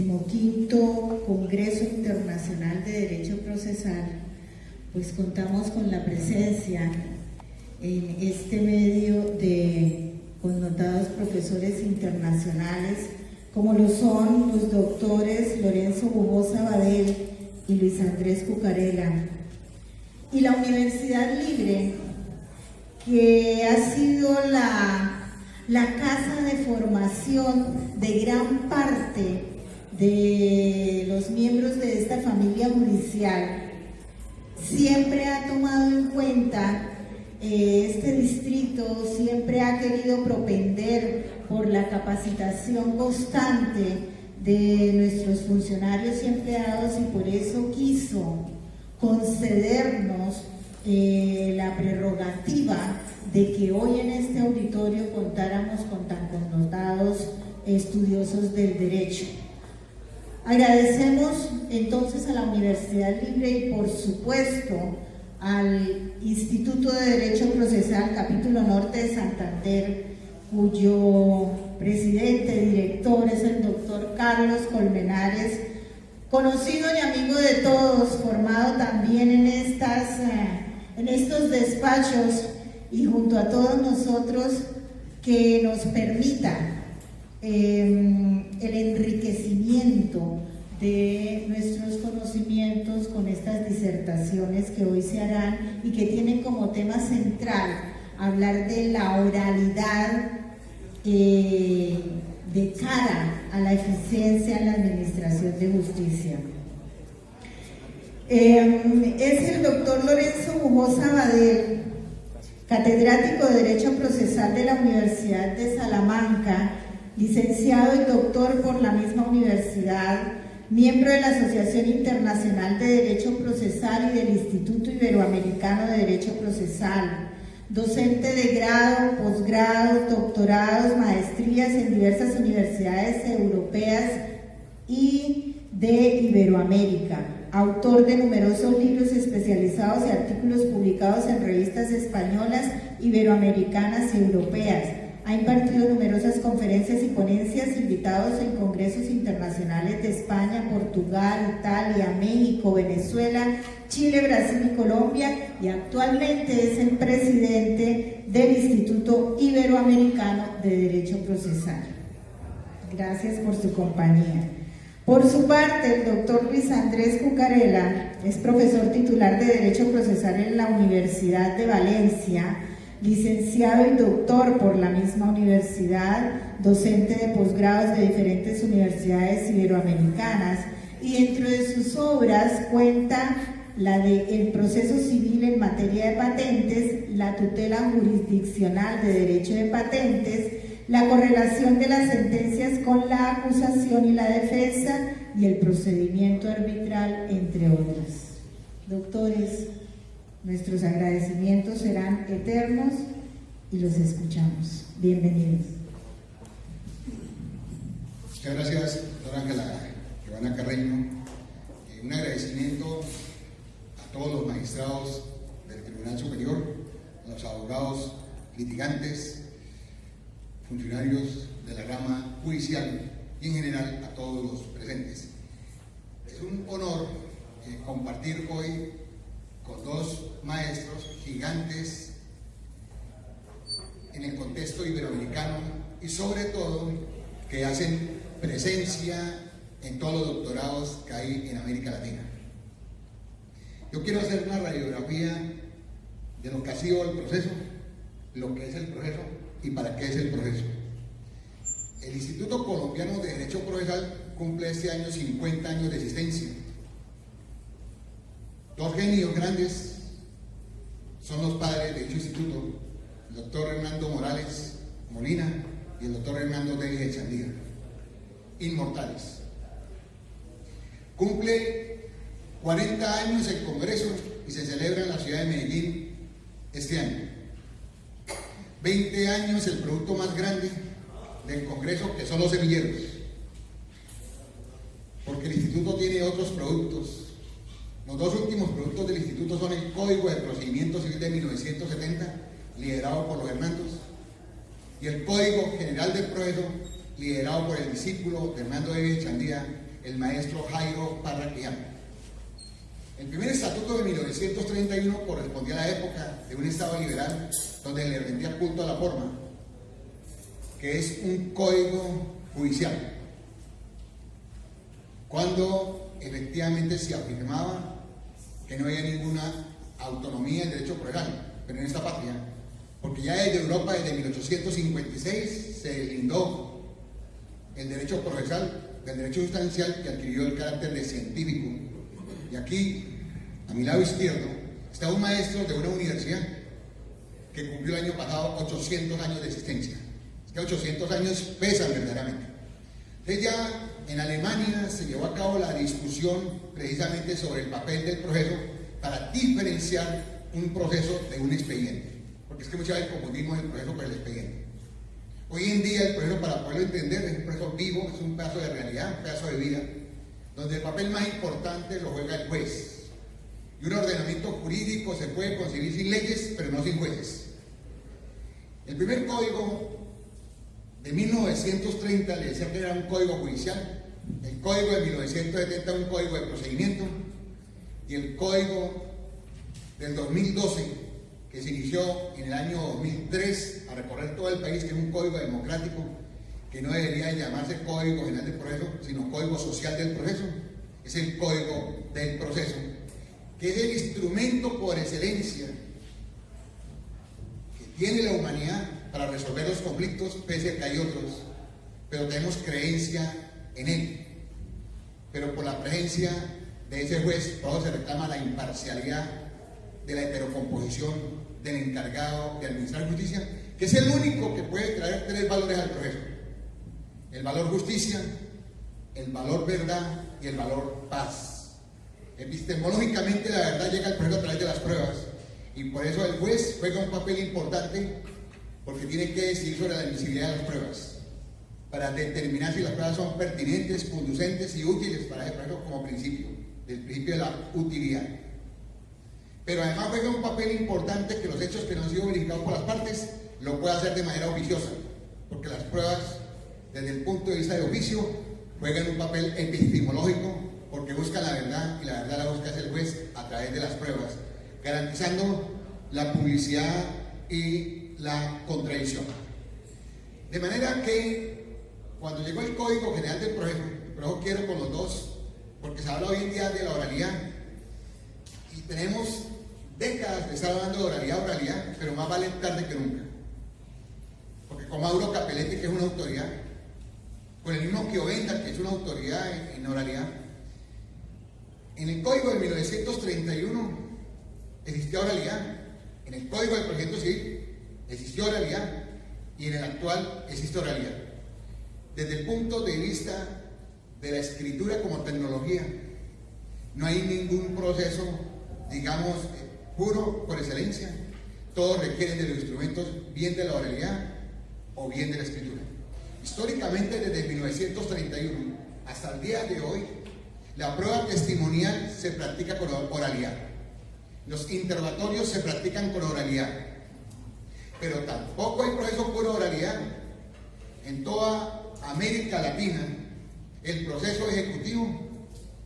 15º Congreso Internacional de Derecho Procesal, pues contamos con la presencia en este medio de connotados profesores internacionales, como lo son los doctores Lorenzo Bujosa Badel y Luis Andrés Cucarela, y la Universidad Libre, que ha sido la casa de formación de gran parte de los miembros de esta familia judicial. Siempre ha tomado en cuenta este distrito, siempre ha querido propender por la capacitación constante de nuestros funcionarios y empleados, y por eso quiso concedernos la prerrogativa de que hoy en este auditorio contáramos con tan connotados estudiosos del derecho. Agradecemos entonces a la Universidad Libre y por supuesto al Instituto de Derecho Procesal Capítulo Norte de Santander, cuyo presidente, director es el doctor Carlos Colmenares, conocido y amigo de todos, formado también en estos despachos, y junto a todos nosotros, que nos permita el enriquecimiento de nuestros conocimientos con estas disertaciones que hoy se harán y que tienen como tema central hablar de la oralidad de cara a la eficiencia en la administración de justicia. Es el doctor Lorenzo Bujosa Badel, catedrático de Derecho Procesal de la Universidad de Salamanca, licenciado y doctor por la misma universidad, miembro de la Asociación Internacional de Derecho Procesal y del Instituto Iberoamericano de Derecho Procesal, docente de grado, posgrados, doctorados, maestrías en diversas universidades europeas y de Iberoamérica, autor de numerosos libros especializados y artículos publicados en revistas españolas, iberoamericanas y europeas. Ha impartido numerosas conferencias y ponencias, invitados en congresos internacionales de España, Portugal, Italia, México, Venezuela, Chile, Brasil y Colombia, y actualmente es el presidente del Instituto Iberoamericano de Derecho Procesal. Gracias por su compañía. Por su parte, el doctor Luis Andrés Cucarela es profesor titular de Derecho Procesal en la Universidad de Valencia, licenciado y doctor por la misma universidad, docente de posgrados de diferentes universidades iberoamericanas, y dentro de sus obras cuenta la de El proceso civil en materia de patentes, la tutela jurisdiccional de derecho de patentes, la correlación de las sentencias con la acusación y la defensa, y el procedimiento arbitral, entre otras. Doctores, nuestros agradecimientos serán eternos y los escuchamos. Bienvenidos. Muchas gracias, doctora Ángela Giovanna Carreño. Un agradecimiento a todos los magistrados del Tribunal Superior, a los abogados litigantes, funcionarios de la rama judicial y en general a todos los presentes. Es un honor compartir hoy con dos maestros gigantes en el contexto iberoamericano y sobre todo que hacen presencia en todos los doctorados que hay en América Latina. Yo quiero hacer una radiografía de lo que ha sido el proceso, lo que es el proceso y para qué es el proceso. El Instituto Colombiano de Derecho Procesal cumple este año 50 años de existencia. Dos genios grandes son los padres de dicho instituto, el doctor Hernando Morales Molina y el doctor Hernando David Echandía, inmortales. Cumple 40 años el Congreso y se celebra en la ciudad de Medellín este año. 20 años el producto más grande del Congreso, que son los semilleros, porque el instituto tiene otros productos. Los dos últimos productos del instituto son el Código de Procedimiento Civil de 1970, liderado por los Hernandos, y el Código General del Proceso, liderado por el discípulo de Hernando David Echandía, el maestro Jairo Parra Quijano. El primer estatuto de 1931 correspondía a la época de un Estado liberal donde le rendía culto a la forma, que es un código judicial, cuando efectivamente se afirmaba que no había ninguna autonomía en derecho procesal, pero en esta patria, porque ya desde Europa, desde 1856, se deslindó el derecho procesal del derecho sustancial que adquirió el carácter de científico. Y aquí, a mi lado izquierdo, está un maestro de una universidad que cumplió el año pasado 800 años de existencia. Es que 800 años pesan verdaderamente. Entonces ya en Alemania se llevó a cabo la discusión precisamente sobre el papel del proceso para diferenciar un proceso de un expediente. Porque es que muchas veces confundimos el proceso con el expediente. Hoy en día el proceso, para poderlo entender, es un proceso vivo, es un pedazo de realidad, un pedazo de vida, donde el papel más importante lo juega el juez. Y un ordenamiento jurídico se puede concebir sin leyes, pero no sin jueces. El primer código de 1930 le decía que era un código judicial, el código de 1970 un código de procedimiento, y el código del 2012, que se inició en el año 2003 a recorrer todo el país, que es un código democrático, que no debería llamarse Código General del Proceso, sino Código Social del Proceso, es el Código del Proceso, que es el instrumento por excelencia que tiene la humanidad para resolver los conflictos, pese a que hay otros, pero tenemos creencia en él. Pero por la presencia de ese juez, todo se reclama la imparcialidad de la heterocomposición del encargado de administrar justicia, que es el único que puede traer tres valores al proceso: el valor justicia, el valor verdad y el valor paz. Epistemológicamente la verdad llega al proceso a través de las pruebas, y por eso el juez juega un papel importante, porque tiene que decidir sobre la admisibilidad de las pruebas, para determinar si las pruebas son pertinentes, conducentes y útiles para ese proceso como principio, del principio de la utilidad. Pero además juega un papel importante que los hechos que no han sido verificados por las partes lo puede hacer de manera oficiosa, porque las pruebas, desde el punto de vista de oficio, juegan un papel epistemológico, porque buscan la verdad, y la verdad la busca el juez a través de las pruebas, garantizando la publicidad y la contradicción. De manera que, cuando llegó el Código General del Proceso quiero con los dos, porque se habla hoy en día de la oralidad, y tenemos décadas de estar hablando de oralidad, pero más vale tarde que nunca. Porque con Mauro Capelletti, que es una autoridad, con el mismo Chiovenda, que es una autoridad en oralidad, en el Código de 1931 existía oralidad, en el Código del Procedimiento Civil existió oralidad, y en el actual existe oralidad. Desde el punto de vista de la escritura como tecnología, no hay ningún proceso, digamos, puro por excelencia. Todos requieren de los instrumentos, bien de la oralidad o bien de la escritura. Históricamente, desde 1931 hasta el día de hoy, la prueba testimonial se practica con oralidad. Los interrogatorios se practican con oralidad. Pero tampoco hay proceso puro oralidad. En toda América Latina, el proceso ejecutivo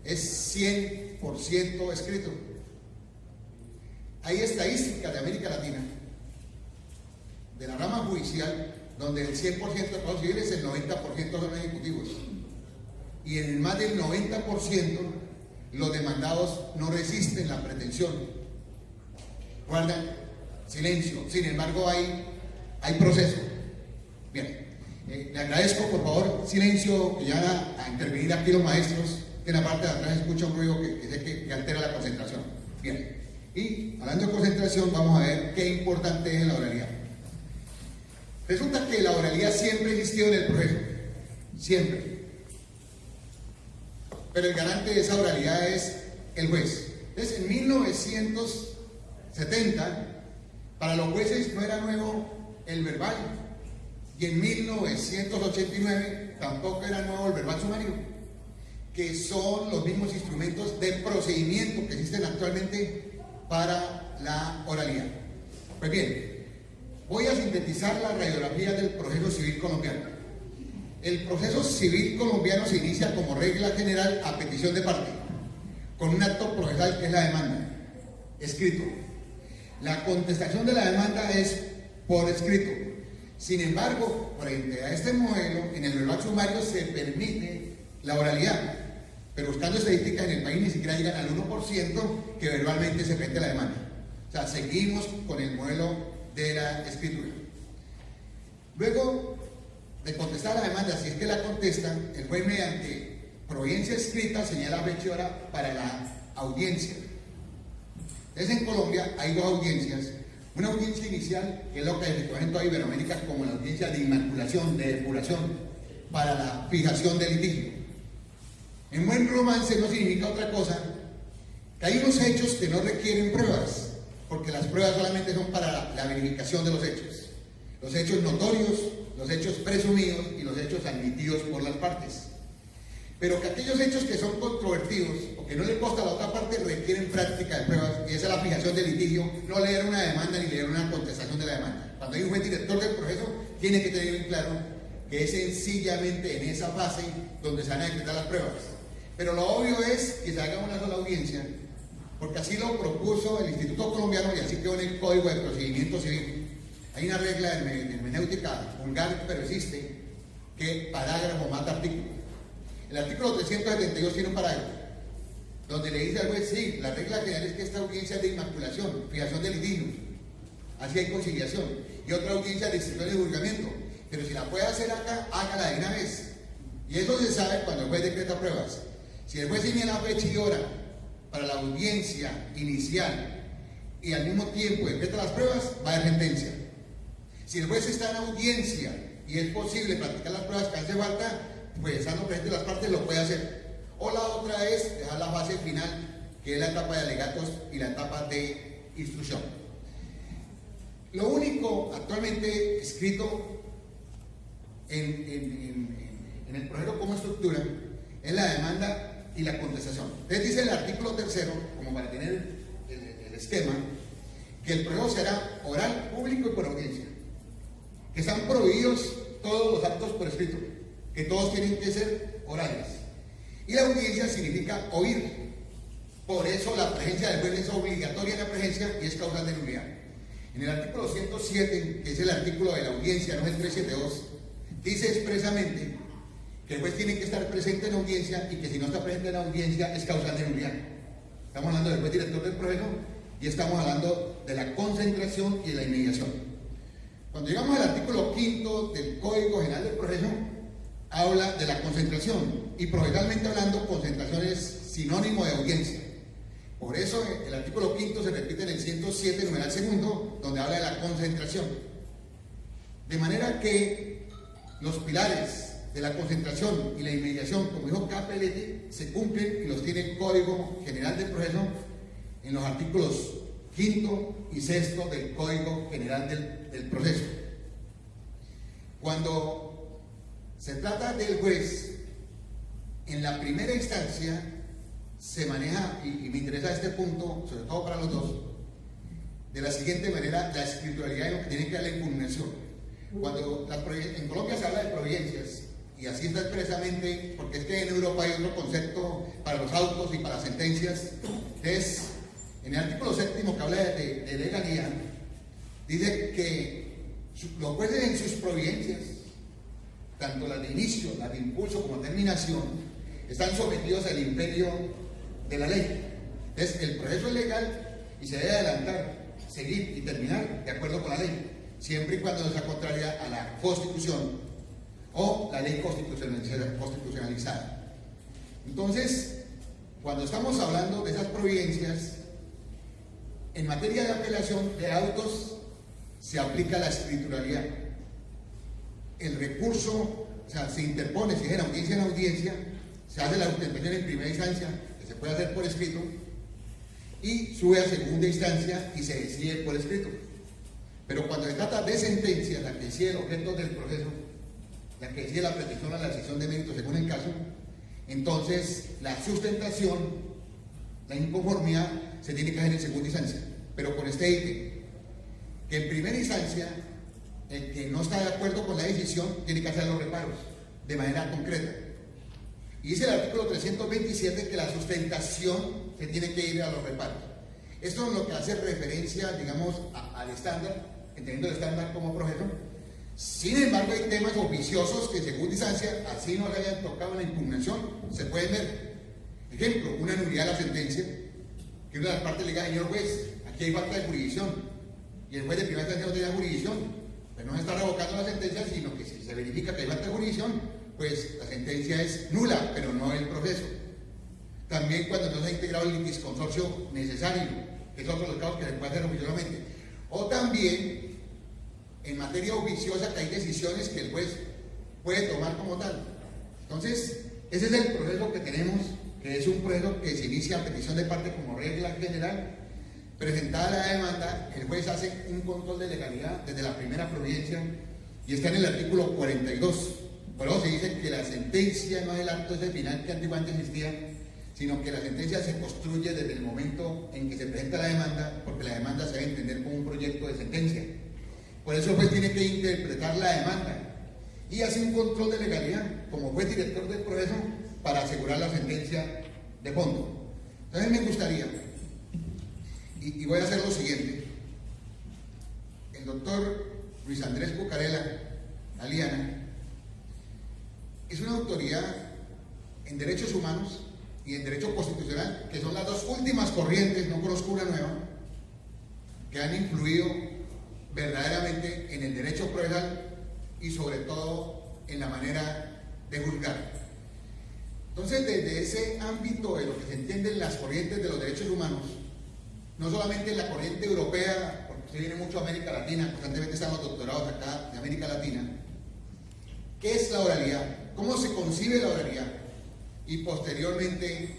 es 100% escrito. Hay estadísticas de América Latina, de la rama judicial, donde el 100% de procesos civiles, el 90% son ejecutivos. Y en el más del 90%, los demandados no resisten la pretensión, guardan silencio. Sin embargo, hay proceso. Bien, le agradezco, por favor, silencio, que ya a intervenir aquí los maestros, que en la parte de atrás escucha un ruido que sé que altera la concentración. Bien, y hablando de concentración, vamos a ver qué importante es la oralidad. Resulta que la oralidad siempre ha existido en el proceso, siempre. Pero el garante de esa oralidad es el juez. Entonces, en 1970, para los jueces no era nuevo el verbal, y en 1989 tampoco era nuevo el verbal sumario, que son los mismos instrumentos de procedimiento que existen actualmente para la oralidad. Pues bien, voy a sintetizar la radiografía del proceso civil colombiano. El proceso civil colombiano se inicia como regla general a petición de parte, con un acto procesal que es la demanda, escrito. La contestación de la demanda es por escrito. Sin embargo, frente a este modelo, en el verbal sumario se permite la oralidad, pero buscando estadísticas en el país ni siquiera llegan al 1% que verbalmente se presente la demanda. O sea, seguimos con el modelo de la escritura. Luego de contestar la demanda, si es que la contestan, el juez mediante providencia escrita señala fecha y hora para la audiencia. Entonces en Colombia hay dos audiencias. Una audiencia inicial, que es lo que se conoce en toda Iberoamérica como la audiencia de inmaculación, de depuración, para la fijación del litigio. En buen romance no significa otra cosa que hay unos hechos que no requieren pruebas, porque las pruebas solamente son para la verificación de los hechos notorios, los hechos presumidos y los hechos admitidos por las partes. Pero que aquellos hechos que son controvertidos o que no le consta a la otra parte requieren práctica de pruebas, y esa es la fijación del litigio, no leer una demanda ni leer una contestación de la demanda. Cuando hay un juez director del proceso, tiene que tener bien claro que es sencillamente en esa fase donde se van a decretar las pruebas. Pero lo obvio es que se haga una sola audiencia, porque así lo propuso el Instituto Colombiano y así quedó en el Código de Procedimiento Civil. Hay una regla de hermenéutica vulgar, pero existe, que parágrafo mata artículo. El artículo 372 tiene un parágrafo donde le dice al juez, sí, la regla general es que esta audiencia es de inmaculación, fijación de litigio, así hay conciliación, y otra audiencia de instrucción de juzgamiento, pero si la puede hacer acá, hágala de una vez. Y eso se sabe cuando el juez decreta pruebas. Si el juez señala fecha y hora para la audiencia inicial y al mismo tiempo decreta las pruebas, va a haber sentencia. Si el juez está en audiencia y es posible practicar las pruebas que hace falta, pues estando presente las partes lo puede hacer. O la otra es dejar la fase final, que es la etapa de alegatos y la etapa de instrucción. Lo único actualmente escrito en el proceso como estructura es la demanda y la contestación. Entonces dice el artículo 3, como para tener el esquema, que el proceso será oral, público y por audiencia, que están prohibidos todos los actos por escrito, que todos tienen que ser orales. Y la audiencia significa oír. Por eso la presencia del juez es obligatoria en la presencia y es causal de nulidad. En el artículo 107, que es el artículo de la audiencia, no es 372, dice expresamente que el juez tiene que estar presente en la audiencia y que si no está presente en la audiencia es causal de nulidad. Estamos hablando del juez director del proceso y estamos hablando de la concentración y de la inmediación. Cuando llegamos al artículo 5 del Código General del Proceso, habla de la concentración y procesalmente hablando, concentración es sinónimo de audiencia. Por eso el artículo 5 se repite en el 107, numeral segundo, donde habla de la concentración. De manera que los pilares de la concentración y la inmediación, como dijo Capelletti, se cumplen y los tiene el Código General del Proceso en los artículos 5 y 6 del Código General del Proceso. Cuando se trata del juez, en la primera instancia se maneja, y me interesa este punto, sobre todo para los dos, de la siguiente manera: la escrituralidad es lo que tiene que dar la impugnación. Cuando en Colombia se habla de providencias, y así está expresamente, porque es que en Europa hay otro concepto para los autos y para las sentencias, es en el artículo 7 que habla de legalidad, dice que los jueces en sus providencias, tanto las de inicio, las de impulso como terminación, están sometidos al imperio de la ley. Entonces el proceso es legal y se debe adelantar, seguir y terminar de acuerdo con la ley, siempre y cuando no sea contraria a la Constitución o la ley constitucionalizada. Entonces, cuando estamos hablando de esas providencias, en materia de apelación de autos se aplica la escrituralidad. El recurso, o sea, se interpone, si es en audiencia, se hace la intervención en primera instancia, que se puede hacer por escrito, y sube a segunda instancia y se decide por escrito. Pero cuando se trata de sentencia, la que decide el objeto del proceso, la que decide la pretensión a la decisión de mérito según el caso, entonces la sustentación, la inconformidad, se tiene que hacer en segunda instancia, pero con este ítem, que en primera instancia el que no está de acuerdo con la decisión tiene que hacer los reparos, de manera concreta. Y dice el artículo 327 que la sustentación se tiene que ir a los reparos. Esto es lo que hace referencia, digamos, al estándar, entendiendo el estándar como proceso. Sin embargo, hay temas oficiosos que, según distancia, así no se hayan tocado en la impugnación, se pueden ver. Ejemplo, una nulidad de la sentencia, que una de las partes le diga, señor juez, aquí hay falta de jurisdicción, y el juez de primera instancia no tenía jurisdicción, pues no se está revocando la sentencia, sino que si se verifica que hay falta de jurisdicción, pues la sentencia es nula, pero no el proceso. También cuando no se ha integrado el litisconsorcio necesario, que es otro de los casos que se puede hacer oficiosamente. O también, en materia oficiosa, que hay decisiones que el juez puede tomar como tal. Entonces, ese es el proceso que tenemos, que es un proceso que se inicia a petición de parte como regla general. Presentada la demanda, el juez hace un control de legalidad desde la primera providencia y está en el artículo 42. Por eso se dice que la sentencia no es el acto ese final que antiguamente existía, sino que la sentencia se construye desde el momento en que se presenta la demanda, porque la demanda se debe entender como un proyecto de sentencia. Por eso el juez tiene que interpretar la demanda y hace un control de legalidad como juez director del proceso para asegurar la sentencia de fondo. Entonces me gustaría, y voy a hacer lo siguiente: el doctor Luis Andrés Bucarela Aliana es una autoridad en derechos humanos y en derecho constitucional, que son las dos últimas corrientes, no conozco una nueva, que han influido verdaderamente en el derecho procesal y sobre todo en la manera de juzgar. Entonces, desde ese ámbito de lo que se entienden las corrientes de los derechos humanos, no solamente en la corriente europea, porque se viene mucho a América Latina, constantemente están los doctorados acá de América Latina. ¿Qué es la oralidad? ¿Cómo se concibe la oralidad? Y posteriormente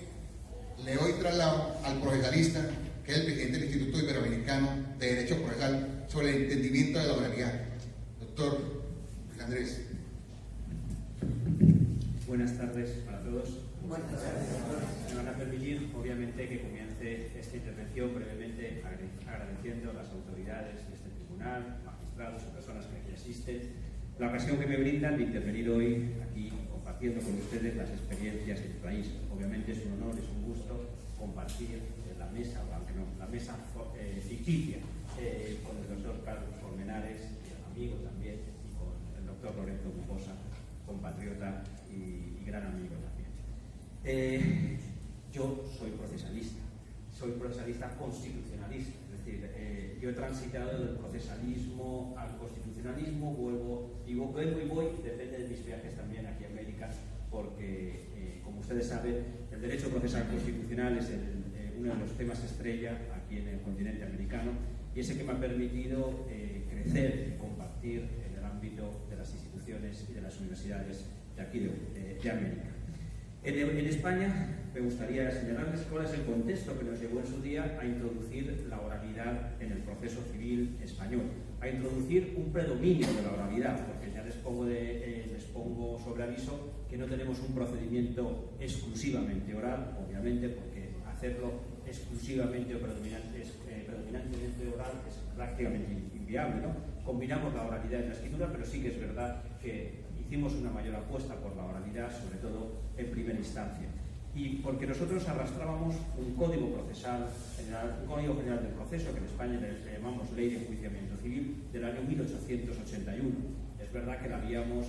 le doy traslado al procesalista, que es el presidente del Instituto Iberoamericano de Derecho Procesal, sobre el entendimiento de la oralidad. Doctor Luis Andrés. Buenas tardes para todos. Buenas tardes. Me van a permitir, obviamente, que comience esta intervención brevemente agradeciendo a las autoridades de este tribunal, magistrados o personas que aquí asisten, la ocasión que me brindan de intervenir hoy aquí compartiendo con ustedes las experiencias del país. Obviamente es un honor, es un gusto compartir la mesa, aunque no, la mesa ficticia con el doctor Carlos Colmenares, amigo también, y con el doctor Lorenzo Mujosa, compatriota y gran amigo también. Yo soy procesalista constitucionalista, es decir, yo he transitado del procesalismo al constitucionalismo, vuelvo y voy, depende de mis viajes también aquí a América, porque, como ustedes saben, el derecho procesal constitucional es uno de los temas estrella aquí en el continente americano, y ese que me ha permitido crecer y compartir en el ámbito de las instituciones y de las universidades de aquí de América. En España me gustaría señalarles cuál es el contexto que nos llevó en su día a introducir la oralidad en el proceso civil español, a introducir un predominio de la oralidad, porque ya les pongo sobre aviso que no tenemos un procedimiento exclusivamente oral, obviamente, porque hacerlo exclusivamente o predominantemente oral es prácticamente inviable, ¿no? Combinamos la oralidad en la escritura, pero sí que es verdad que hicimos una mayor apuesta por la oralidad, sobre todo en primera instancia. Y porque nosotros arrastrábamos un código procesal general, un código general del proceso, que en España le llamamos Ley de Enjuiciamiento Civil, del año 1881. Es verdad que la habíamos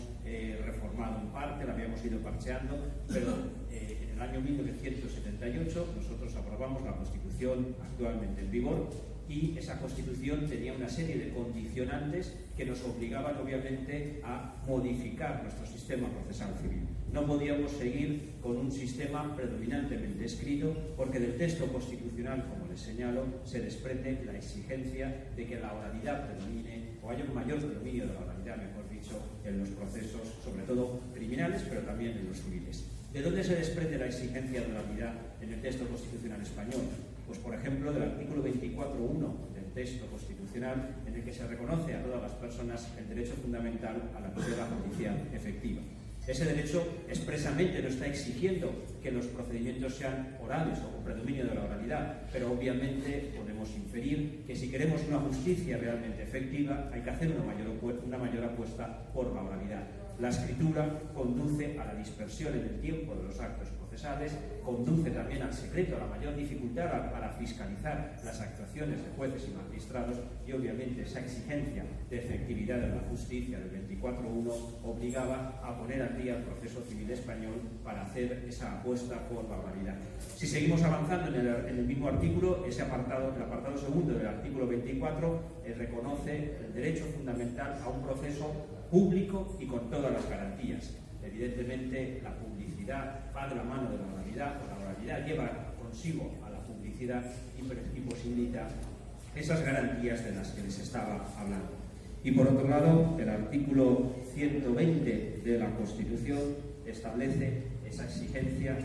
reformado en parte, la habíamos ido parcheando, pero en el año 1978 nosotros aprobamos la Constitución actualmente en vigor, y esa Constitución tenía una serie de condicionantes que nos obligaban obviamente a modificar nuestro sistema procesal civil. No podíamos seguir con un sistema predominantemente escrito, porque del texto constitucional, como les señalo, se desprende la exigencia de que la oralidad predomine, o haya un mayor predominio de la oralidad, mejor dicho, en los procesos, sobre todo criminales, pero también en los civiles. ¿De dónde se desprende la exigencia de oralidad en el texto constitucional español? Pues, por ejemplo, del artículo 24.1 del texto constitucional, en el que se reconoce a todas las personas el derecho fundamental a la tutela judicial efectiva. Ese derecho expresamente no está exigiendo que los procedimientos sean orales o con predominio de la oralidad, pero obviamente podemos inferir que si queremos una justicia realmente efectiva hay que hacer una mayor apuesta por la oralidad. La escritura conduce a la dispersión en el tiempo de los actos procesales, conduce también al secreto, a la mayor dificultad para fiscalizar las actuaciones de jueces y magistrados, y obviamente esa exigencia de efectividad de la justicia del 24.1 obligaba a poner al día el proceso civil español para hacer esa apuesta por la oralidad. Si seguimos avanzando en el mismo artículo, el apartado segundo del artículo 24 reconoce el derecho fundamental a un proceso público y con todas las garantías. Evidentemente, la publicidad va de la mano de la oralidad, o la oralidad lleva consigo a la publicidad y posibilita esas garantías de las que les estaba hablando. Y por otro lado, el artículo 120 de la Constitución establece esa exigencia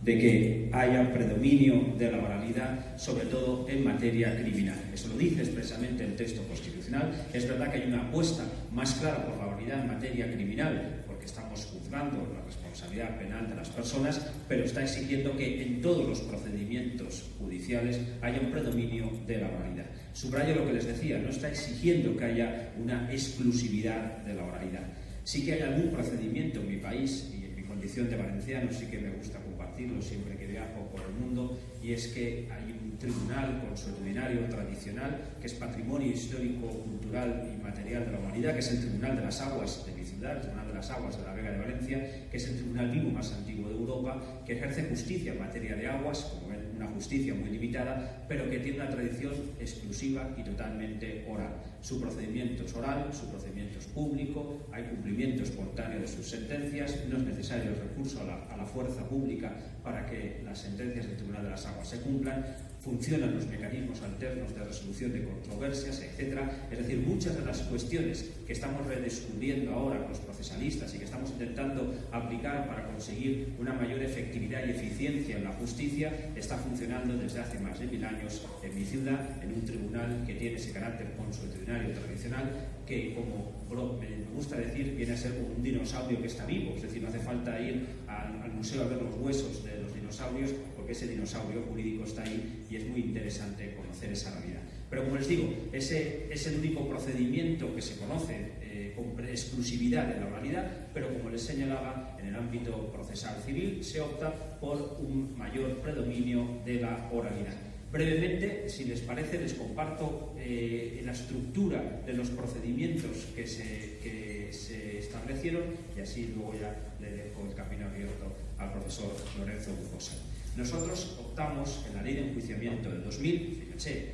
de que haya predominio de la oralidad, sobre todo en materia criminal. Eso lo dice expresamente el texto constitucional. Es verdad que hay una apuesta más clara por la oralidad en materia criminal, porque estamos juzgando la responsabilidad penal de las personas, pero está exigiendo que en todos los procedimientos judiciales haya un predominio de la oralidad. Subrayo lo que les decía, no está exigiendo que haya una exclusividad de la oralidad. Sí que hay algún procedimiento en mi país, y en mi condición de valenciano sí que me gusta compartirlo siempre que viajo por el mundo, y es que hay un tribunal consuetudinario tradicional que es patrimonio histórico, cultural y material de la humanidad, que es el Tribunal de las Aguas de mi ciudad, el Tribunal de las Aguas de la Vega de Valencia, que es el tribunal vivo más antiguo de Europa, que ejerce justicia en materia de aguas, como ven, una justicia muy limitada, pero que tiene una tradición exclusiva y totalmente oral. Su procedimiento es oral, su procedimiento es público, hay cumplimiento espontáneo de sus sentencias, no es necesario el recurso a la fuerza pública para que las sentencias del Tribunal de las Aguas se cumplan, funcionan los mecanismos alternos de resolución de controversias, etc. Es decir, muchas de las cuestiones que estamos redescubriendo ahora con los procesalistas y que estamos intentando aplicar para conseguir una mayor efectividad y eficiencia en la justicia, está funcionando desde hace más de 1000 años en mi ciudad, en un tribunal que tiene ese carácter consuetudinario tradicional, que, como me gusta decir, viene a ser como un dinosaurio que está vivo. Es decir, no hace falta ir al museo a ver los huesos de los dinosaurios, porque ese dinosaurio jurídico está ahí y es muy interesante conocer esa realidad. Pero, como les digo, ese es el único procedimiento que se conoce con exclusividad de la oralidad, pero, como les señalaba, en el ámbito procesal civil se opta por un mayor predominio de la oralidad. Brevemente, si les parece, les comparto la estructura de los procedimientos que se establecieron, y así luego ya le dejo el camino abierto al profesor Lorenzo Bujosa. Nosotros optamos en la Ley de Enjuiciamiento de 2000, fíjense,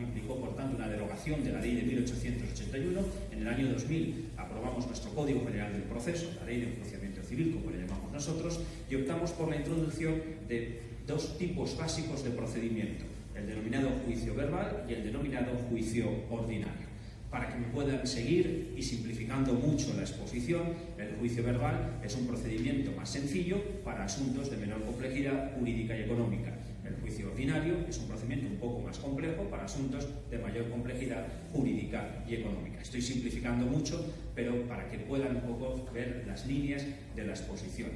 implicó por tanto una derogación de la Ley de 1881. En el año 2000 aprobamos nuestro Código General del Proceso, la Ley de Enjuiciamiento Civil, como le llamamos nosotros, y optamos por la introducción de dos tipos básicos de procedimiento, el denominado juicio verbal y el denominado juicio ordinario. Para que me puedan seguir, y simplificando mucho la exposición, el juicio verbal es un procedimiento más sencillo para asuntos de menor complejidad jurídica y económica. El juicio ordinario es un procedimiento un poco más complejo para asuntos de mayor complejidad jurídica y económica. Estoy simplificando mucho, pero para que puedan un poco ver las líneas de la exposición.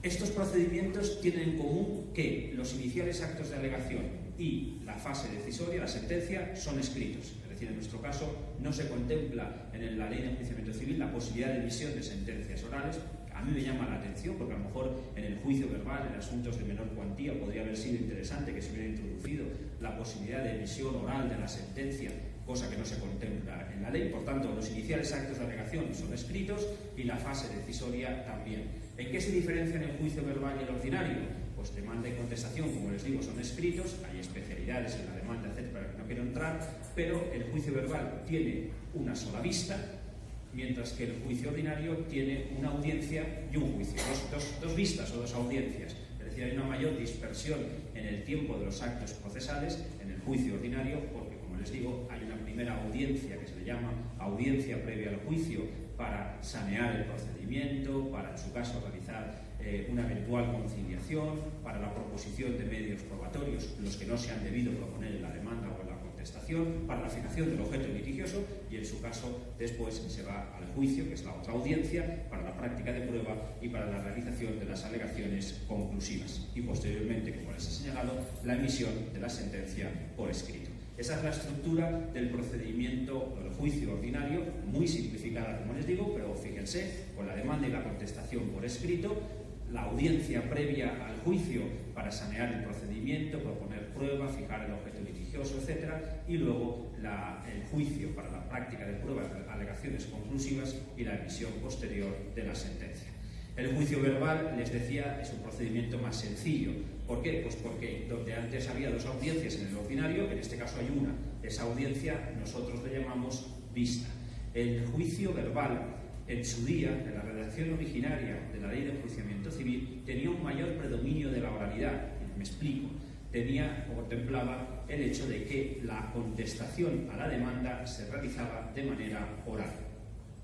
Estos procedimientos tienen en común que los iniciales actos de alegación y la fase decisoria, la sentencia, son escritos. Es decir, en nuestro caso no se contempla en la Ley de Enjuiciamiento Civil la posibilidad de emisión de sentencias orales. A mí me llama la atención porque a lo mejor en el juicio verbal, en asuntos de menor cuantía, podría haber sido interesante que se hubiera introducido la posibilidad de emisión oral de la sentencia, cosa que no se contempla en la ley. Por tanto, los iniciales actos de alegación son escritos y la fase decisoria también. ¿En qué se diferencian el juicio verbal y el ordinario? Pues demanda y contestación, como les digo, son escritos. Hay especialidades en la demanda, etcétera, que no quiero entrar, pero el juicio verbal tiene una sola vista, mientras que el juicio ordinario tiene una audiencia y un juicio, dos vistas o dos audiencias. Es decir, hay una mayor dispersión en el tiempo de los actos procesales en el juicio ordinario, porque, como les digo, hay una primera audiencia que se le llama audiencia previa al juicio para sanear el procedimiento, para, en su caso, realizar una eventual conciliación, para la proposición de medios probatorios, los que no se han debido proponer en la demanda o en la contestación, para la fijación del objeto litigioso y, en su caso, después se va al juicio, que es la otra audiencia, para la práctica de prueba y para la realización de las alegaciones conclusivas. Y, posteriormente, como les he señalado, la emisión de la sentencia por escrito. Esa es la estructura del procedimiento del juicio ordinario, muy simplificada, como les digo, pero fíjense, con la demanda y la contestación por escrito, la audiencia previa al juicio para sanear el procedimiento, proponer prueba, fijar el objeto litigioso, etc. Y luego el juicio para la práctica de pruebas, alegaciones conclusivas y la emisión posterior de la sentencia. El juicio verbal, les decía, es un procedimiento más sencillo. ¿Por qué? Pues porque donde antes había 2 audiencias en el ordinario, en este caso hay una. Esa audiencia nosotros le llamamos vista. El juicio verbal, en su día, en la redacción originaria de la Ley de Enjuiciamiento Civil, tenía un mayor predominio de la oralidad. Me explico. Contemplaba el hecho de que la contestación a la demanda se realizaba de manera oral.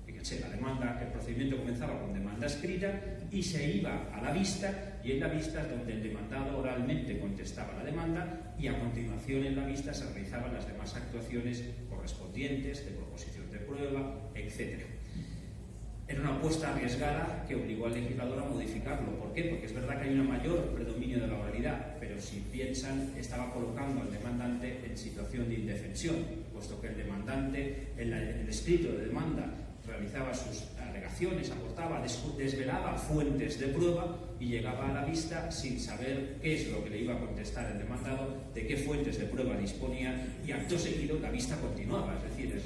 Fíjense, la demanda, el procedimiento comenzaba con demanda escrita y se iba a la vista, y en la vista es donde el demandado oralmente contestaba la demanda, y a continuación en la vista se realizaban las demás actuaciones correspondientes de proposición de prueba, etc. Era una apuesta arriesgada que obligó al legislador a modificarlo. ¿Por qué? Porque es verdad que hay un mayor predominio de la oralidad, pero si piensan, estaba colocando al demandante en situación de indefensión, puesto que el demandante, en el escrito de demanda, realizaba sus alegaciones, aportaba, desvelaba fuentes de prueba y llegaba a la vista sin saber qué es lo que le iba a contestar el demandado, de qué fuentes de prueba disponía, y acto seguido la vista continuaba, es decir,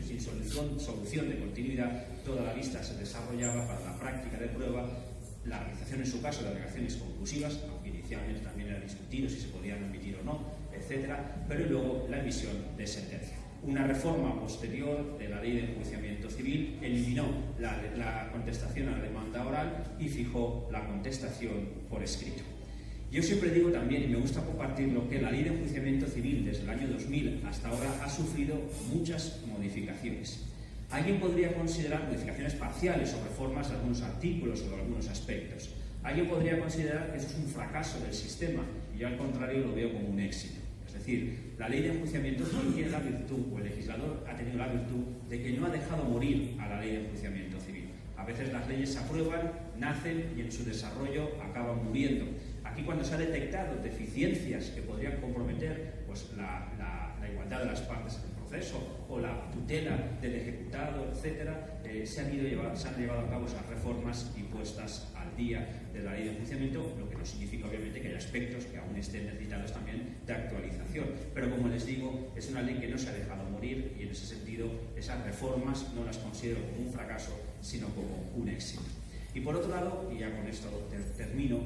sin solución de continuidad, toda la vista se desarrollaba para la práctica de prueba, la realización en su caso de alegaciones conclusivas, aunque inicialmente también era discutido si se podían emitir o no, etcétera, pero luego la emisión de sentencia. Una reforma posterior de la Ley de Enjuiciamiento Civil eliminó la contestación a la demanda oral y fijó la contestación por escrito. Yo siempre digo también, y me gusta compartirlo, que la Ley de Enjuiciamiento Civil desde el año 2000 hasta ahora ha sufrido muchas modificaciones. Alguien podría considerar modificaciones parciales o reformas de algunos artículos o de algunos aspectos. Alguien podría considerar que eso es un fracaso del sistema, y yo al contrario lo veo como un éxito. Es decir, la Ley de Enjuiciamiento Civil tiene la virtud, o el legislador ha tenido la virtud, de que no ha dejado morir a la Ley de Enjuiciamiento Civil. A veces las leyes se aprueban, nacen y en su desarrollo acaban muriendo. Aquí, cuando se ha detectado deficiencias que podrían comprometer pues, la igualdad de las partes en el proceso o la tutela del ejecutado, etcétera, se han llevado a cabo esas reformas y puestas al día de la Ley de Enjuiciamiento, lo que no significa obviamente que haya aspectos que aún estén necesitados también de actualización. Pero como les digo, es una ley que no se ha dejado morir, y en ese sentido esas reformas no las considero como un fracaso, sino como un éxito. Y por otro lado, y ya con esto termino,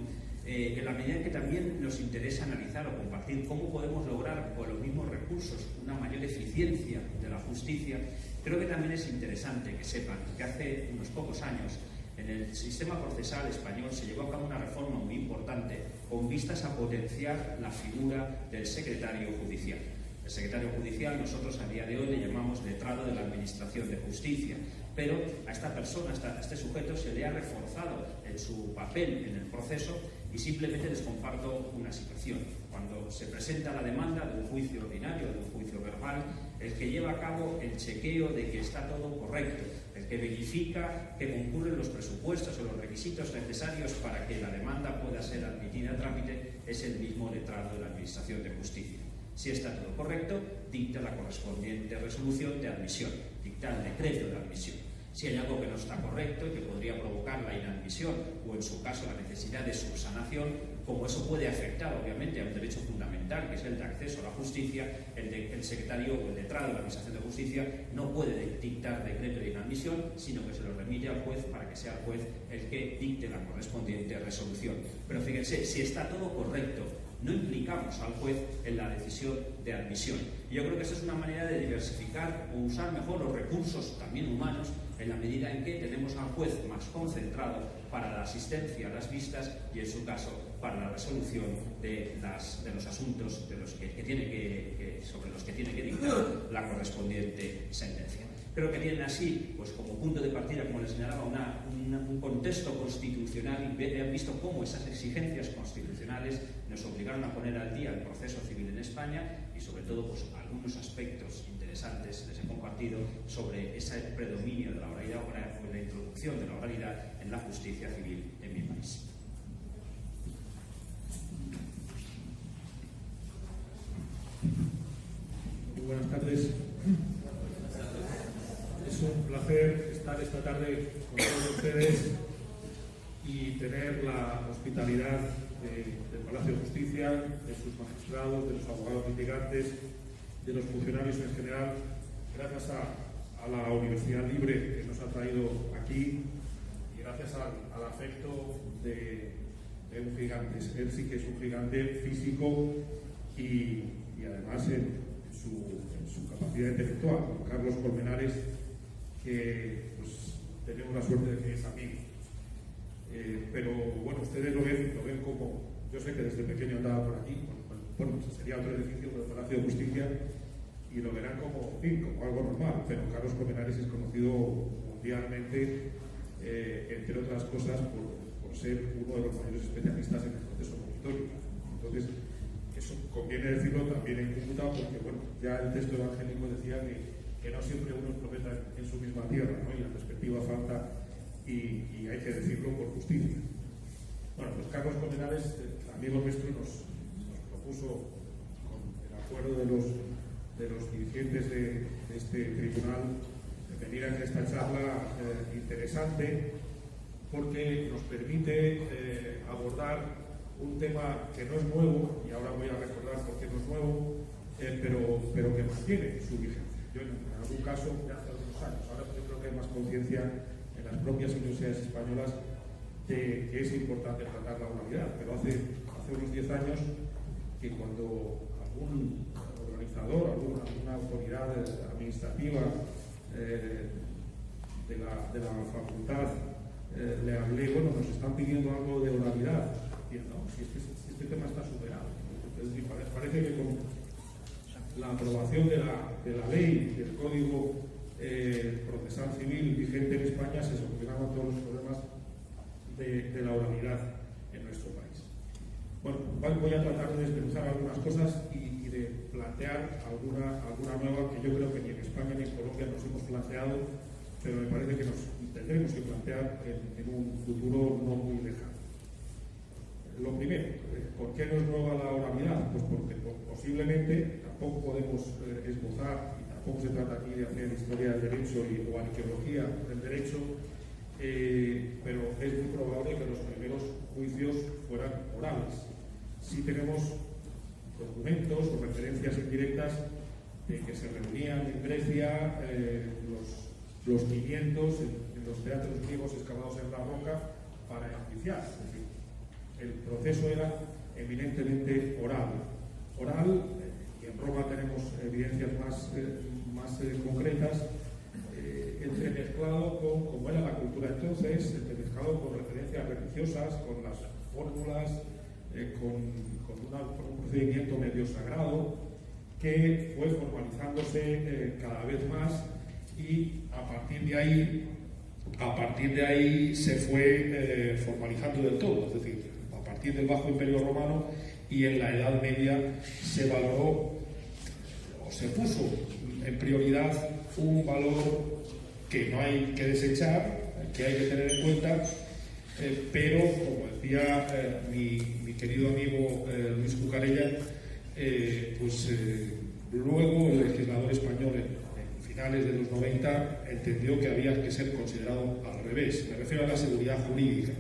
en la medida en que también nos interesa analizar o compartir cómo podemos lograr con los mismos recursos una mayor eficiencia de la justicia, creo que también es interesante que sepan que hace unos pocos años en el sistema procesal español se llevó a cabo una reforma muy importante con vistas a potenciar la figura del secretario judicial. El secretario judicial nosotros a día de hoy le llamamos letrado de la Administración de Justicia, pero a esta persona, a este sujeto, se le ha reforzado en su papel en el proceso, y simplemente les comparto una situación. Cuando se presenta la demanda de un juicio ordinario, de un juicio verbal, el que lleva a cabo el chequeo de que está todo correcto, el que verifica que concurren los presupuestos o los requisitos necesarios para que la demanda pueda ser admitida a trámite, es el mismo letrado de la Administración de Justicia. Si está todo correcto, dicta la correspondiente resolución de admisión, dicta el decreto de admisión. Si hay algo que no está correcto y que podría provocar la inadmisión o, en su caso, la necesidad de subsanación, como eso puede afectar, obviamente, a un derecho fundamental, que es el de acceso a la justicia, el secretario o el letrado de la Administración de Justicia no puede dictar decreto de inadmisión, sino que se lo remite al juez para que sea el juez el que dicte la correspondiente resolución. Pero fíjense, si está todo correcto, no implicamos al juez en la decisión de admisión. Y yo creo que esa es una manera de diversificar o usar mejor los recursos también humanos, en la medida en que tenemos al juez más concentrado para la asistencia a las vistas y, en su caso, para la resolución de los asuntos sobre los que tiene que dictar la correspondiente sentencia. Creo que tienen así, pues como punto de partida, como les señalaba, un contexto constitucional, y han visto cómo esas exigencias constitucionales nos obligaron a poner al día el proceso civil en España, y sobre todo pues algunos aspectos interesantes les he compartido sobre ese predominio de la oralidad o la introducción de la oralidad en la justicia civil en mi país. buenas tardes. Es un placer estar esta tarde con todos ustedes y tener la hospitalidad del Palacio de Justicia, de sus magistrados, de los abogados litigantes, de los funcionarios en general, gracias a la Universidad Libre que nos ha traído aquí y gracias al afecto de un gigante. Él sí que es un gigante físico y además en su capacidad intelectual. Carlos Colmenares, que pues, tenemos la suerte de que es amigo. Pero bueno, ustedes lo ven como, yo sé que desde pequeño andaba por aquí, bueno, sería otro edificio del Palacio de Justicia, y lo verán como algo normal, pero Carlos Colmenares es conocido mundialmente, entre otras cosas, por ser uno de los mayores especialistas en el proceso monitorio. Entonces, eso conviene decirlo también en Cúcuta, porque bueno, ya el texto evangélico decía que no siempre uno es profeta en su misma tierra, ¿no? Y la perspectiva falta y hay que decirlo por justicia. Bueno, pues Carlos Colmenares, amigo nuestro, nos propuso, con el acuerdo de los dirigentes de este tribunal, venir a esta charla interesante, porque nos permite abordar un tema que no es nuevo, y ahora voy a recordar por qué no es nuevo, pero que mantiene su vigencia. Yo en algún caso, de hace algunos años, ahora yo creo que hay más conciencia en las propias universidades españolas de que es importante tratar la oralidad, pero hace unos 10 años que cuando algún organizador, alguna autoridad administrativa de la facultad le hablé, bueno, nos están pidiendo algo de oralidad, y no, si este tema está superado. Es decir, parece que con la aprobación de la ley del Código Procesal Civil vigente en España se solucionaban todos los problemas de la oralidad en nuestro país. Bueno, voy a tratar de desmenuzar algunas cosas y de plantear alguna nueva que yo creo que ni en España ni en Colombia nos hemos planteado, pero me parece que nos tendremos que plantear en un futuro no muy lejano. Lo primero, ¿por qué no es nueva la oralidad? Pues porque posiblemente tampoco podemos esbozar, y tampoco se trata aquí de hacer historia del derecho o arqueología del derecho, pero es muy probable que los primeros juicios fueran orales. Sí tenemos documentos o referencias indirectas de que se reunían en Grecia los 500 en los teatros griegos excavados en la roca para enjuiciar. Es decir, el proceso era eminentemente oral, y en Roma tenemos evidencias más concretas, entremezclado con, como era la cultura entonces, entremezclado con referencias religiosas, con las fórmulas, con un procedimiento medio sagrado que fue formalizándose cada vez más, y a partir de ahí se fue formalizando del todo. Es decir, a partir del Bajo Imperio Romano y en la Edad Media se valoró o se puso en prioridad un valor que no hay que desechar, que hay que tener en cuenta, pero como decía mi querido amigo Luis Cucarella, luego el legislador español en finales de los 90 entendió que había que ser considerado al revés. Me refiero a la seguridad jurídica.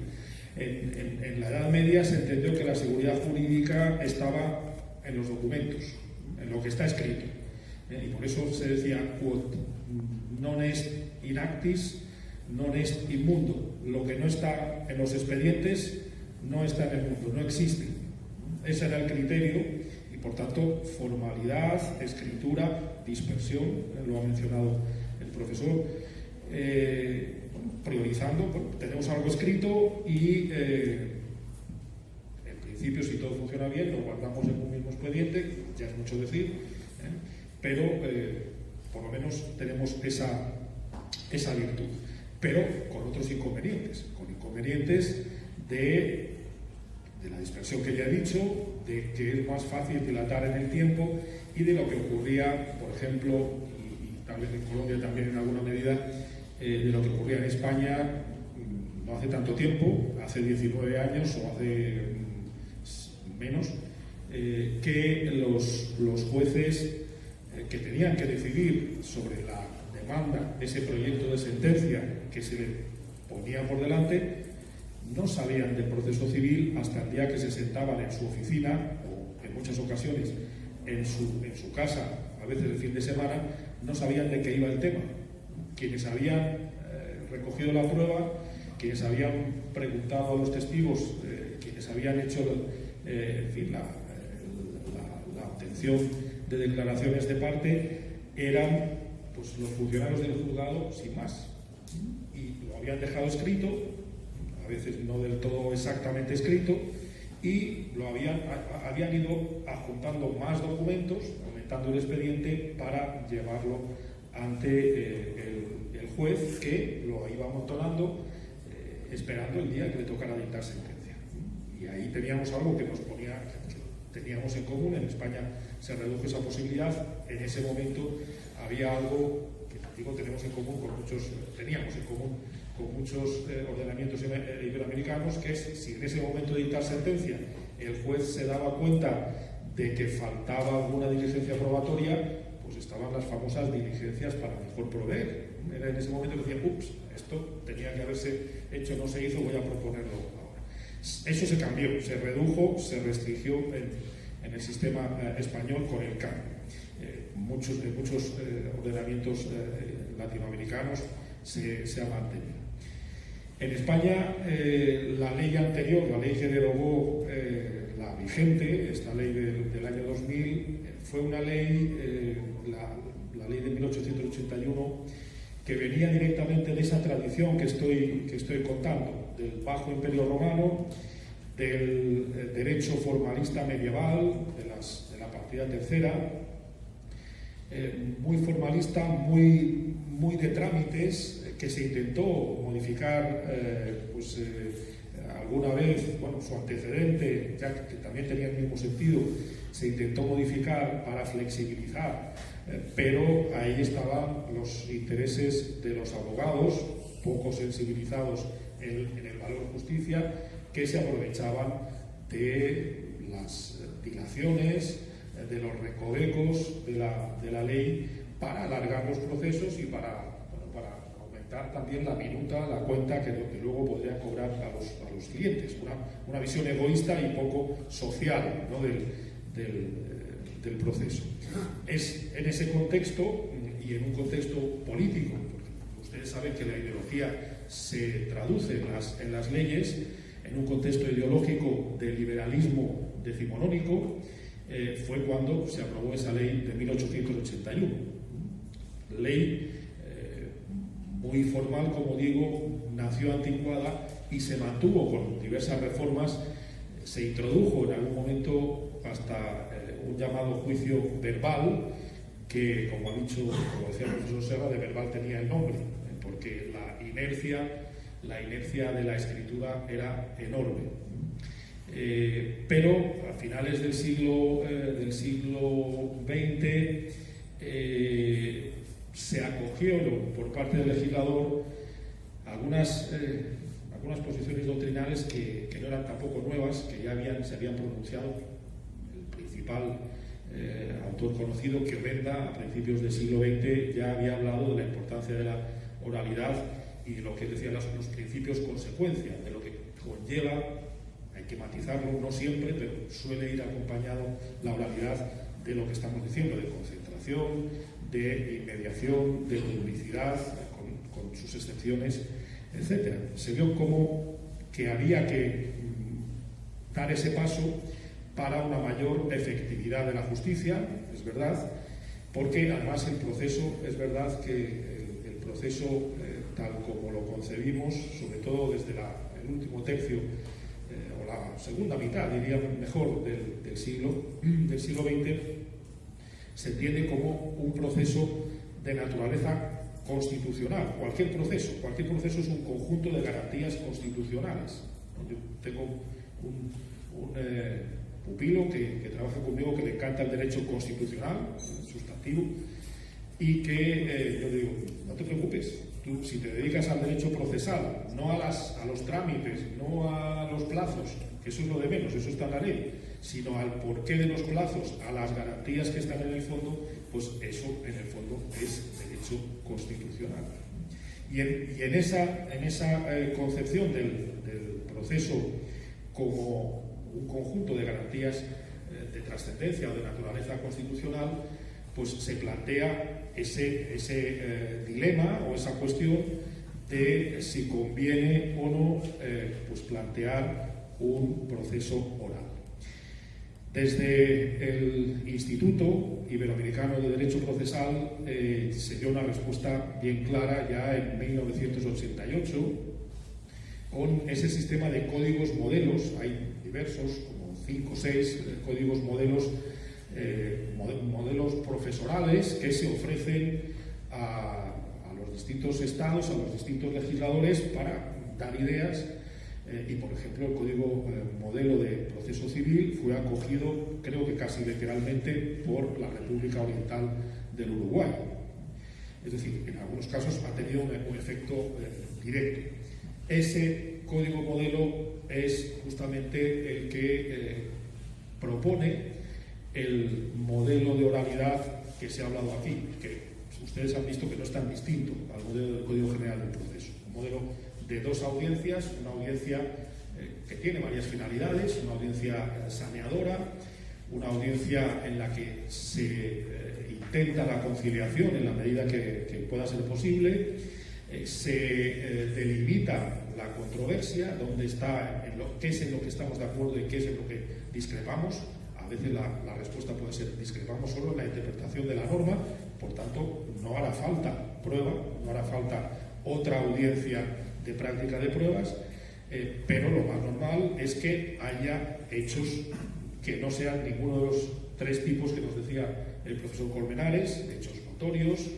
En la Edad Media se entendió que la seguridad jurídica estaba en los documentos, en lo que está escrito. Y por eso se decía, quod non est in actis, non est in mundo. Lo que no está en los expedientes no está en el mundo, no existe. Ese era el criterio y, por tanto, formalidad, escritura, dispersión, lo ha mencionado el profesor, priorizando, tenemos algo escrito y en principio, si todo funciona bien, lo guardamos en un mismo expediente, ya es mucho decir, pero por lo menos tenemos esa virtud, pero con otros inconvenientes, de la dispersión que ya he dicho, de que es más fácil dilatar en el tiempo y de lo que ocurría, por ejemplo, y tal vez en Colombia también en alguna medida, de lo que ocurría en España no hace tanto tiempo, hace 19 años o hace menos, que los jueces que tenían que decidir sobre la demanda, ese proyecto de sentencia que se le ponía por delante, no sabían del proceso civil hasta el día que se sentaban en su oficina o en muchas ocasiones en su casa, a veces el fin de semana, no sabían de qué iba el tema. Quienes habían recogido la prueba, quienes habían preguntado a los testigos, quienes habían hecho la obtención de declaraciones de parte, eran pues los funcionarios del juzgado sin más, y lo habían dejado escrito, a veces no del todo exactamente escrito, y lo habían ido adjuntando más documentos, aumentando el expediente para llevarlo ante el juez, que lo iba amontonando esperando el día que le tocara dictar sentencia. Y ahí teníamos algo que nos ponía, que teníamos en común. En España se redujo esa posibilidad. En ese momento había algo que digo teníamos en común con muchos ordenamientos iberoamericanos, que es si en ese momento de dictar sentencia el juez se daba cuenta de que faltaba alguna diligencia probatoria, pues estaban las famosas diligencias para mejor proveer. Era en ese momento que decía, ups, esto tenía que haberse hecho, no se hizo, voy a proponerlo ahora. Eso se cambió, se redujo, se restringió en el sistema español con el cambio. Muchos ordenamientos latinoamericanos se han mantenido. En España, la ley anterior, la ley que derogó la vigente, esta ley del año 2000, fue una ley, la ley de 1881, que venía directamente de esa tradición que estoy contando, del Bajo Imperio Romano, del derecho formalista medieval, de la partida tercera, muy formalista, muy de trámites, que se intentó modificar alguna vez, bueno, su antecedente, ya que también tenía el mismo sentido, se intentó modificar para flexibilizar, pero ahí estaban los intereses de los abogados, poco sensibilizados en el valor justicia, que se aprovechaban de las dilaciones, de los recovecos de la ley para alargar los procesos y para aumentar también la minuta, la cuenta que luego podrían cobrar a los clientes. Una visión egoísta y poco social, ¿no?, del proceso. Es en ese contexto y en un contexto político, porque ustedes saben que la ideología se traduce en las leyes, en un contexto ideológico de liberalismo decimonónico, fue cuando se aprobó esa ley de 1881. Ley muy formal, como digo, nació anticuada y se mantuvo con diversas reformas. Se introdujo en algún momento hasta un llamado juicio verbal, que, como decía el profesor Serra, de verbal tenía el nombre, porque la inercia de la escritura era enorme. Pero a finales del siglo XX se acogieron por parte del legislador algunas posiciones doctrinales que no eran tampoco nuevas, que ya se habían pronunciado. El principal autor conocido, Quirrenda, a principios del siglo XX, ya había hablado de la importancia de la oralidad y de lo que decían los principios consecuencia, de lo que conlleva. Hay que matizarlo, no siempre, pero suele ir acompañado la oralidad de lo que estamos diciendo, de concentración, de inmediación, de publicidad, con sus excepciones, etc. Se vio como que había que dar ese paso para una mayor efectividad de la justicia, es verdad, porque además el proceso, es verdad que el proceso, tal como lo concebimos, sobre todo desde el último tercio, o la segunda mitad, diría mejor, del siglo XX, se entiende como un proceso de naturaleza constitucional. Cualquier proceso es un conjunto de garantías constitucionales. Yo tengo un pupilo que trabaja conmigo, que le encanta el derecho constitucional, sustantivo, y que yo digo, no te preocupes, tú, si te dedicas al derecho procesal, no a los trámites, no a los plazos, que eso es lo de menos, eso está en la ley, sino al porqué de los plazos, a las garantías que están en el fondo, pues eso en el fondo es derecho constitucional. Y en esa concepción del proceso como un conjunto de garantías de trascendencia o de naturaleza constitucional, pues se plantea ese dilema o esa cuestión de si conviene o no pues plantear un proceso oral. Desde el Instituto Iberoamericano de Derecho Procesal se dio una respuesta bien clara ya en 1988 con ese sistema de códigos modelos. Hay diversos, como 5 o 6 códigos modelos profesorales que se ofrecen a los distintos estados, a los distintos legisladores para dar ideas. Y, por ejemplo, el Código Modelo de Proceso Civil fue acogido, creo que casi literalmente, por la República Oriental del Uruguay. Es decir, en algunos casos ha tenido un efecto directo. Ese Código Modelo es justamente el que propone el modelo de oralidad que se ha hablado aquí, que ustedes han visto que no es tan distinto al modelo del Código General del Proceso. Un modelo de 2 audiencias, una audiencia que tiene varias finalidades, una audiencia saneadora, una audiencia en la que se intenta la conciliación en la medida que pueda ser posible, se delimita la controversia, dónde está, qué es en lo que estamos de acuerdo y qué es en lo que discrepamos. A veces la respuesta puede ser discrepamos solo en la interpretación de la norma, por tanto no hará falta prueba, no hará falta otra audiencia de práctica de pruebas, pero lo más normal es que haya hechos que no sean ninguno de los 3 tipos que nos decía el profesor Colmenares: hechos notorios,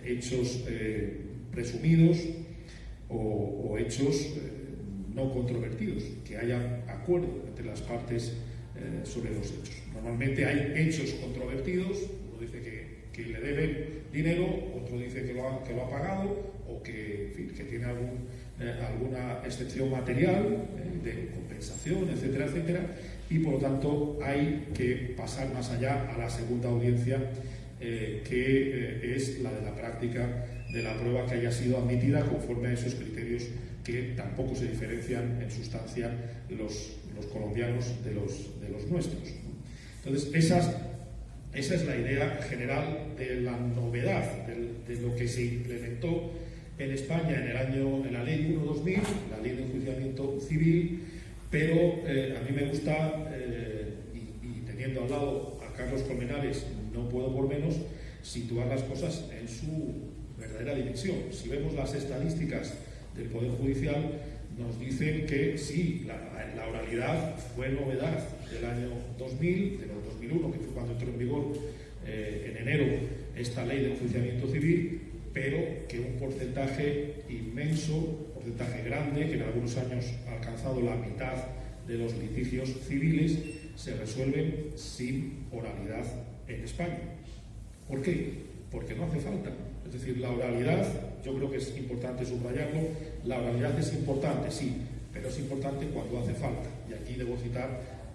hechos presumidos o hechos no controvertidos, que haya acuerdo entre las partes sobre los hechos. Normalmente hay hechos controvertidos, uno dice que le deben dinero, otro dice que lo ha pagado, o que, en fin, que tiene alguna excepción material de compensación, etcétera, etcétera, y por lo tanto hay que pasar más allá a la segunda audiencia, que es la de la práctica de la prueba que haya sido admitida conforme a esos criterios que tampoco se diferencian en sustancia los colombianos de los nuestros. Entonces, esa es la idea general de la novedad, de lo que se implementó en España en la Ley 1/2000, la Ley de Enjuiciamiento Civil, pero a mí me gusta, y teniendo al lado a Carlos Colmenares, no puedo por menos situar las cosas en su verdadera dimensión. Si vemos las estadísticas del Poder Judicial, nos dicen que sí, la oralidad fue novedad del año 2000, del 2001, que fue cuando entró en vigor en enero esta Ley de Enjuiciamiento Civil, pero que un porcentaje inmenso, porcentaje grande, que en algunos años ha alcanzado la mitad de los litigios civiles, se resuelven sin oralidad en España. ¿Por qué? Porque no hace falta. Es decir, la oralidad, yo creo que es importante subrayarlo, la oralidad es importante, sí, pero es importante cuando hace falta. Y aquí debo citar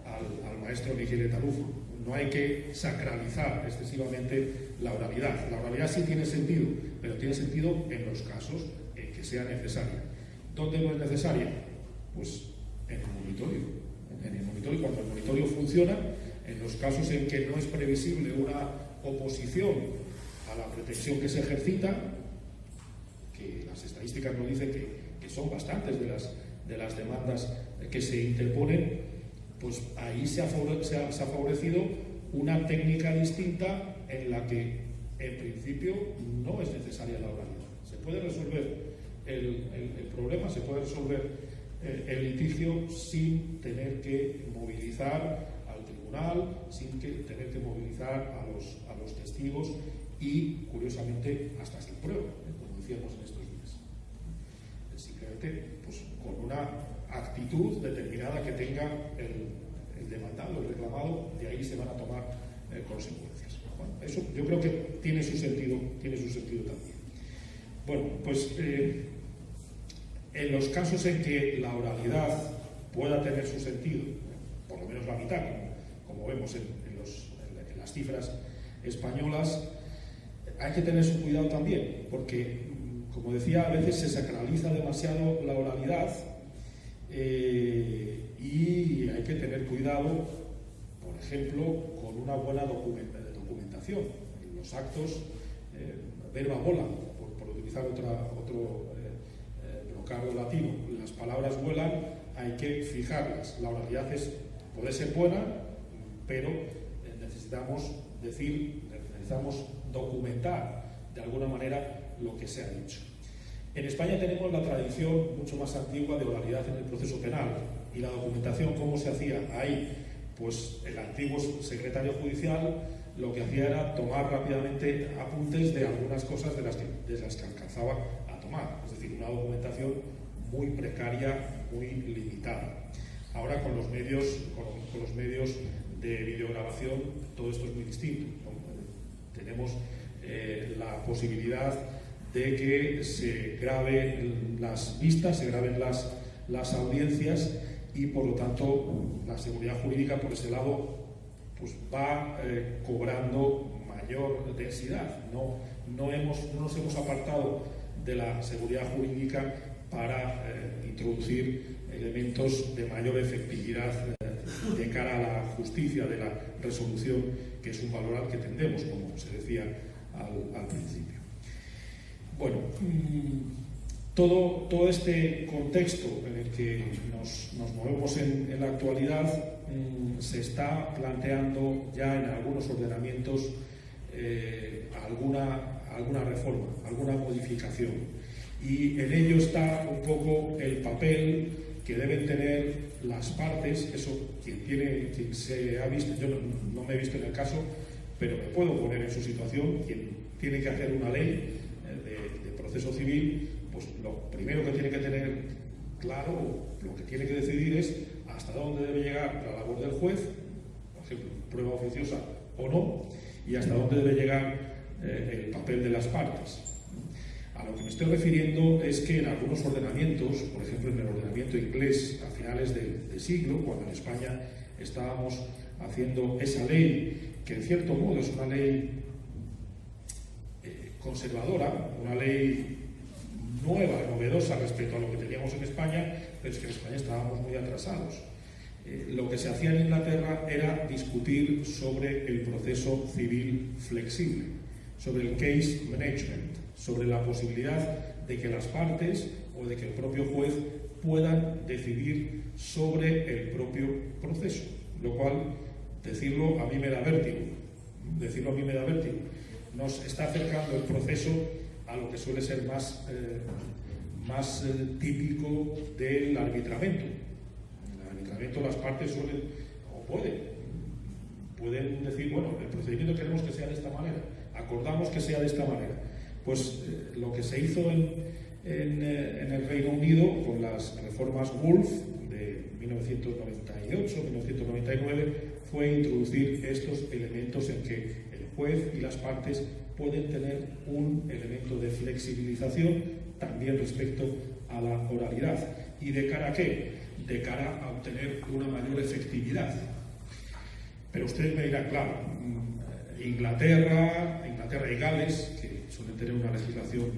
al maestro Miguel Tarufo. No hay que sacralizar excesivamente la oralidad. La oralidad sí tiene sentido, pero tiene sentido en los casos en que sea necesaria. ¿Dónde no es necesaria? Pues en el monitorio. En el monitorio, cuando el monitorio funciona, en los casos en que no es previsible una oposición a la pretensión que se ejercita, que las estadísticas nos dicen que son bastantes de las demandas que se interponen, pues ahí se ha favorecido una técnica distinta en la que en principio no es necesaria la oralidad. Se puede resolver el problema, se puede resolver el litigio sin tener que movilizar al tribunal, sin tener que movilizar a los testigos y, curiosamente, hasta sin prueba, como decíamos en estos días. Simplemente pues, con una actitud determinada que tenga el demandado, el reclamado, de ahí se van a tomar consecuencias. Bueno, eso yo creo que tiene su sentido también. Bueno, pues en los casos en que la oralidad pueda tener su sentido, por lo menos la mitad, como vemos en las cifras españolas, hay que tener su cuidado también, porque, como decía, a veces se sacraliza demasiado la oralidad y hay que tener cuidado, por ejemplo, con una buena documentación. En los actos, verba volant, por utilizar otro vocablo latino, las palabras vuelan, hay que fijarlas. La oralidad puede ser buena, pero necesitamos documentar de alguna manera lo que se ha dicho. En España tenemos la tradición mucho más antigua de oralidad en el proceso penal, y la documentación, ¿cómo se hacía ahí? Pues el antiguo secretario judicial lo que hacía era tomar rápidamente apuntes de algunas cosas de las que alcanzaba a tomar, es decir, una documentación muy precaria, muy limitada. Ahora con los medios de videograbación todo esto es muy distinto, ¿no? Tenemos la posibilidad de que se graben las vistas, se graben las audiencias, y por lo tanto la seguridad jurídica por ese lado pues va cobrando mayor densidad. No nos hemos apartado de la seguridad jurídica para introducir elementos de mayor efectividad de cara a la justicia de la resolución, que es un valor al que tendemos, como se decía al principio. Bueno, todo este contexto en el que nos movemos en la actualidad se está planteando ya en algunos ordenamientos alguna reforma, alguna modificación, y en ello está un poco el papel que deben tener las partes. Eso quien se ha visto, yo no me he visto en el caso, pero me puedo poner en su situación. Quien tiene que hacer una ley de proceso civil, pues lo primero que tiene que tener claro, lo que tiene que decidir es hasta dónde debe llegar la labor del juez, por ejemplo, prueba oficiosa o no, y hasta dónde debe llegar el papel de las partes. A lo que me estoy refiriendo es que en algunos ordenamientos, por ejemplo en el ordenamiento inglés a finales de siglo, cuando en España estábamos haciendo esa ley, que en cierto modo es una ley conservadora, una ley nueva, novedosa respecto a lo que teníamos en España, pero es que en España estábamos muy atrasados. Lo que se hacía en Inglaterra era discutir sobre el proceso civil flexible, sobre el case management, sobre la posibilidad de que las partes o de que el propio juez puedan decidir sobre el propio proceso, lo cual, decirlo a mí me da vértigo. Nos está acercando el proceso a lo que suele ser más típico del arbitramiento. En el arbitramiento las partes suelen, o pueden decir, bueno, el procedimiento queremos que sea de esta manera, acordamos que sea de esta manera. Pues lo que se hizo en el Reino Unido con las reformas Woolf de 1998-1999 fue introducir estos elementos en que el juez y las partes pueden tener un elemento de flexibilización también respecto a la oralidad. ¿Y de cara a qué? De cara a obtener una mayor efectividad. Pero usted me dirá, claro, Inglaterra y Gales, que suelen tener una legislación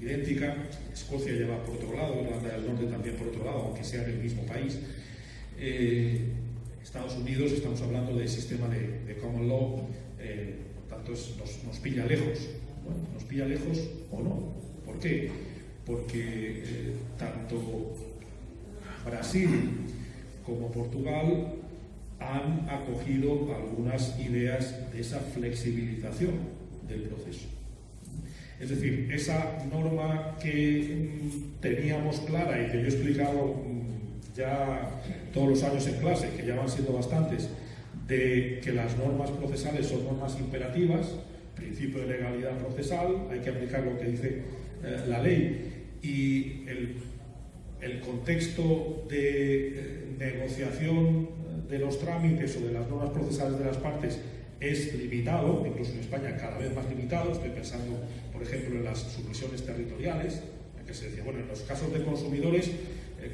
idéntica, Escocia lleva por otro lado, Irlanda del Norte también por otro lado, aunque sea del mismo país. Estados Unidos, estamos hablando de sistema de common law, por tanto nos pilla lejos. Bueno, nos pilla lejos o no. ¿Por qué? Porque tanto Brasil como Portugal han acogido algunas ideas de esa flexibilización del proceso. Es decir, esa norma que teníamos clara y que yo he explicado ya todos los años en clase, que ya van siendo bastantes, de que las normas procesales son normas imperativas, principio de legalidad procesal, hay que aplicar lo que dice la ley, y el contexto de negociación de los trámites o de las normas procesales de las partes es limitado, incluso en España cada vez más limitado. Estoy pensando, por ejemplo, en las sumisiones territoriales, en que se decía, bueno, en los casos de consumidores,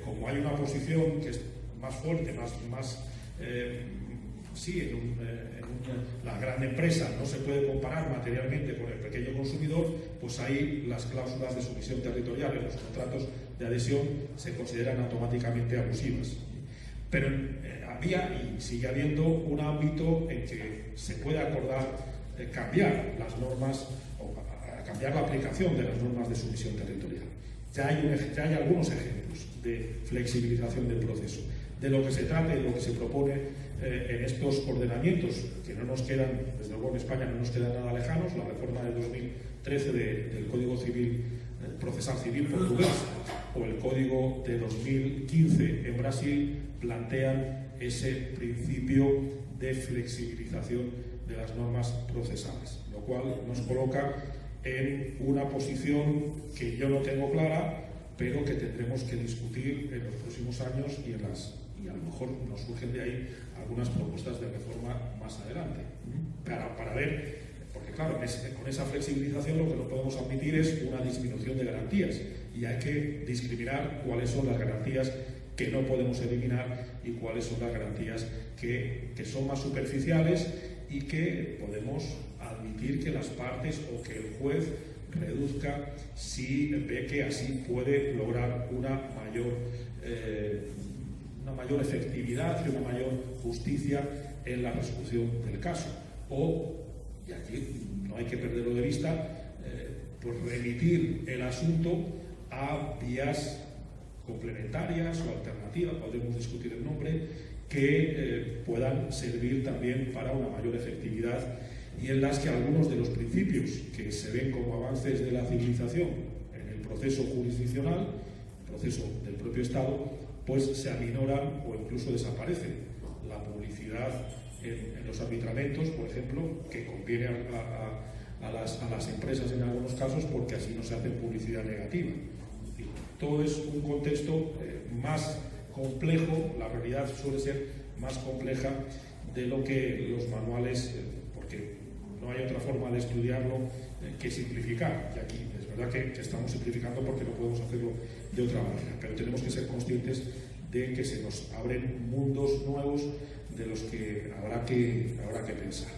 como hay una posición que es más fuerte, más sí, la gran empresa no se puede comparar materialmente con el pequeño consumidor, pues ahí las cláusulas de sumisión territorial en los contratos de adhesión se consideran automáticamente abusivas. Pero había y sigue habiendo un ámbito en que se puede acordar cambiar las normas o cambiar la aplicación de las normas de sumisión territorial. Ya hay algunos ejemplos de flexibilización del proceso. De lo que se trata y de lo que se propone en estos ordenamientos, que no nos quedan, desde luego en España no nos quedan nada lejanos, la reforma de 2013 del Código Civil, Procesal Civil portugués, o el Código de 2015 en Brasil, plantean ese principio de flexibilización de las normas procesales, lo cual nos coloca en una posición que yo no tengo clara, pero que tendremos que discutir en los próximos años y a lo mejor nos surgen de ahí algunas propuestas de reforma más adelante, para ver, porque claro, con esa flexibilización lo que no podemos admitir es una disminución de garantías, y hay que discriminar cuáles son las garantías que no podemos eliminar y cuáles son las garantías que son más superficiales y que podemos admitir que las partes o que el juez reduzca si ve que así puede lograr una mayor efectividad y una mayor justicia en la resolución del caso. O, y aquí no hay que perderlo de vista, pues remitir el asunto a vías complementarias o alternativas, podemos discutir el nombre, que puedan servir también para una mayor efectividad y en las que algunos de los principios que se ven como avances de la civilización en el proceso jurisdiccional, el proceso del propio Estado, pues se aminoran o incluso desaparecen. La publicidad en los arbitramentos, por ejemplo, que conviene a las empresas en algunos casos porque así no se hace publicidad negativa. Todo es un contexto más complejo, la realidad suele ser más compleja de lo que los manuales, porque no hay otra forma de estudiarlo que simplificar. Y aquí es verdad que estamos simplificando porque no podemos hacerlo de otra manera, pero tenemos que ser conscientes de que se nos abren mundos nuevos de los que habrá que pensar.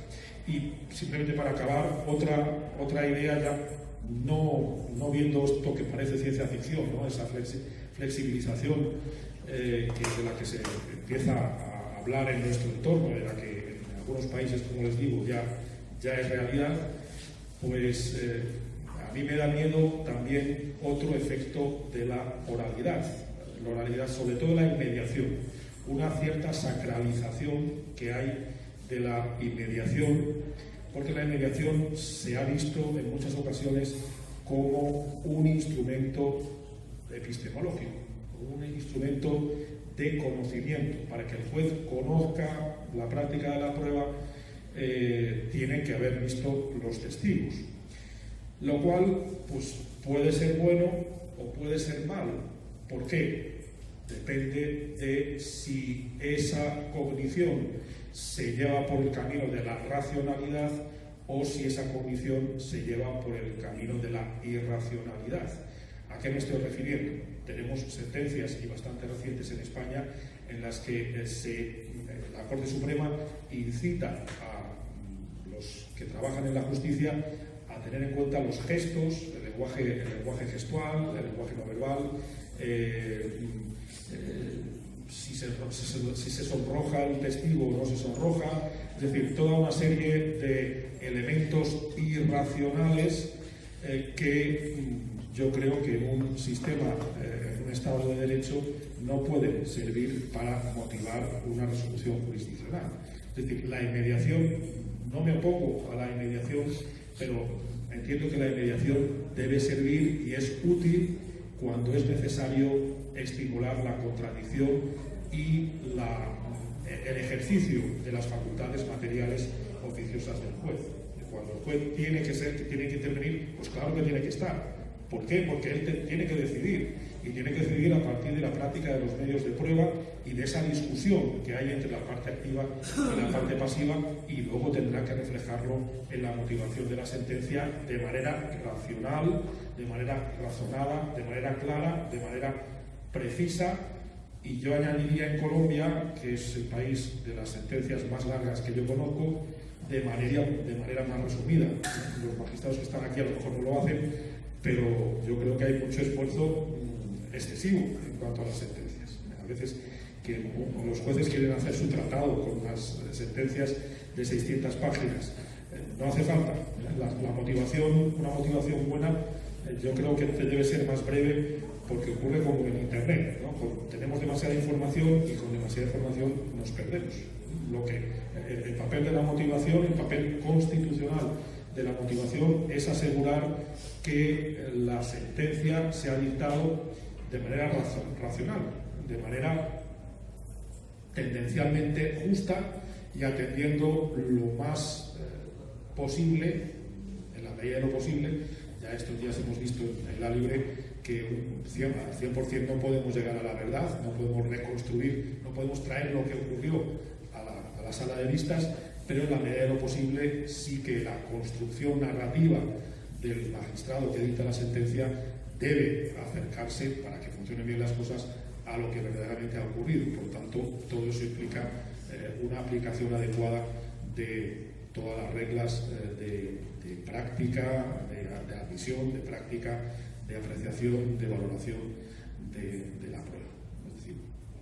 Y simplemente para acabar, otra idea ya, no viendo esto que parece ciencia ficción, ¿no? Esa flexibilización que es de la que se empieza a hablar en nuestro entorno, de la que en algunos países, como les digo, ya es realidad, pues a mí me da miedo también otro efecto de la oralidad, sobre todo la inmediación, una cierta sacralización que hay de la inmediación, porque la inmediación se ha visto en muchas ocasiones como un instrumento epistemológico, un instrumento de conocimiento. Para que el juez conozca la práctica de la prueba, tienen que haber visto los testigos, lo cual pues puede ser bueno o puede ser malo. ¿Por qué? Depende de si esa cognición se lleva por el camino de la racionalidad o si esa cognición se lleva por el camino de la irracionalidad. ¿A qué me estoy refiriendo? Tenemos sentencias, y bastante recientes en España, en las que la Corte Suprema incita a los que trabajan en la justicia a tener en cuenta los gestos, el lenguaje gestual, el lenguaje no verbal, si se sonroja el testigo o no se sonroja, es decir, toda una serie de elementos irracionales que yo creo que en un sistema, en un Estado de Derecho, no pueden servir para motivar una resolución jurisdiccional. Es decir, la inmediación, no me opongo a la inmediación, pero entiendo que la inmediación debe servir y es útil cuando es necesario estimular la contradicción y el ejercicio de las facultades materiales oficiosas del juez. Cuando el juez tiene que intervenir, pues claro que tiene que estar. ¿Por qué? Porque él tiene que decidir, y tiene que decidir a partir de la práctica de los medios de prueba y de esa discusión que hay entre la parte activa y la parte pasiva, y luego tendrá que reflejarlo en la motivación de la sentencia de manera racional, de manera razonada, de manera clara, de manera precisa Y yo añadiría en Colombia, que es el país de las sentencias más largas que yo conozco, de manera más resumida. Los magistrados que están aquí a lo mejor no lo hacen, pero yo creo que hay mucho esfuerzo excesivo en cuanto a las sentencias. A veces que los jueces quieren hacer su tratado con unas sentencias de 600 páginas. No hace falta. Una motivación buena, yo creo que debe ser más breve, porque ocurre como en Internet, ¿no? Tenemos demasiada información y con demasiada información nos perdemos. El papel de la motivación, el papel constitucional de la motivación es asegurar que la sentencia se ha dictado de manera racional, de manera tendencialmente justa y atendiendo lo más posible, en la medida de lo posible. Ya estos días hemos visto en la libre que al 100% no podemos llegar a la verdad, no podemos reconstruir, no podemos traer lo que ocurrió a la sala de vistas, pero en la medida de lo posible sí que la construcción narrativa del magistrado que dicta la sentencia debe acercarse, para que funcionen bien las cosas, a lo que verdaderamente ha ocurrido. Por tanto, todo eso implica una aplicación adecuada de todas las reglas de práctica, de admisión, de práctica, de apreciación, de valoración de la prueba. Es decir,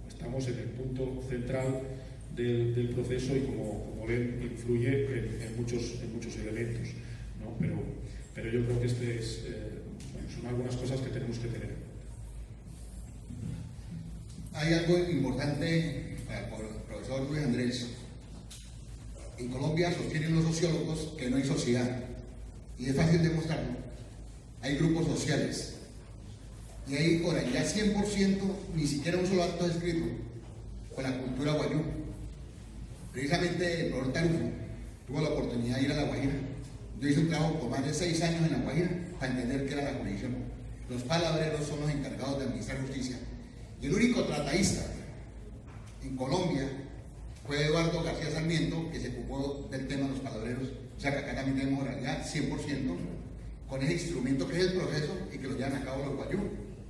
estamos en el punto central del proceso y, como ven, influye en muchos elementos, ¿no? Pero yo creo que son algunas cosas que tenemos que tener. Hay algo importante para el profesor Luis Andrés. En Colombia sostienen los sociólogos que no hay sociedad, y es fácil demostrarlo. Hay grupos sociales, y hay por allá 100%, ni siquiera un solo acto escrito con la cultura guayú. Precisamente el profesor Tarufo tuvo la oportunidad de ir a La Guajira. Yo hice un trabajo por más de 6 años en La Guajira para entender qué era la jurisdicción. Los palabreros son los encargados de administrar justicia, y el único tratadista en Colombia fue Eduardo García Sarmiento, que se ocupó del tema de los palabreros. O sea que acá también tenemos oralidad 100% con ese instrumento que es el proceso y que lo llevan a cabo los guayú.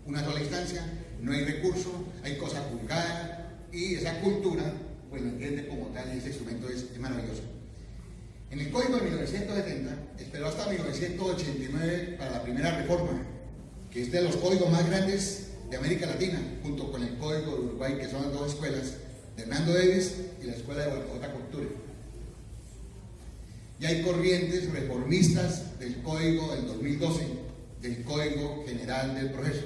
Una sola instancia, no hay recurso, hay cosa juzgada, y esa cultura pues lo entiende como tal, y ese instrumento es maravilloso. En el Código de 1970 esperó hasta 1989 para la primera reforma, que es de los códigos más grandes de América Latina, junto con el Código de Uruguay, que son las dos escuelas de Hernando Davis y la escuela de Bogotá Cultura. Y hay corrientes reformistas del Código del 2012, del Código General del Proceso,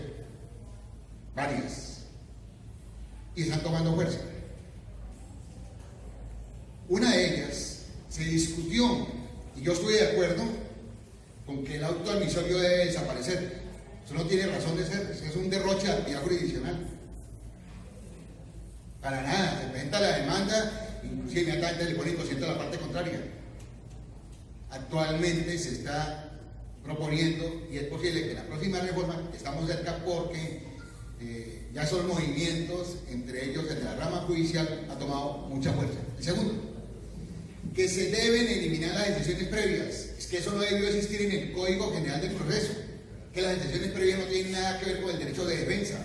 varias, y están tomando fuerza. Una de ellas se discutió, y yo estoy de acuerdo con que el auto admisorio debe desaparecer. Eso no tiene razón de ser, es un derroche de actividad jurisdiccional. Para nada, se presenta la demanda, inclusive inmediatamente le pone inconsciente a la parte contraria. Actualmente se está proponiendo, y es posible que en la próxima reforma, estamos cerca porque ya son movimientos, entre ellos el de la rama judicial, ha tomado mucha fuerza. El segundo, que se deben eliminar las decisiones previas. Es que eso no debió existir en el Código General del Proceso, que las decisiones previas no tienen nada que ver con el derecho de defensa.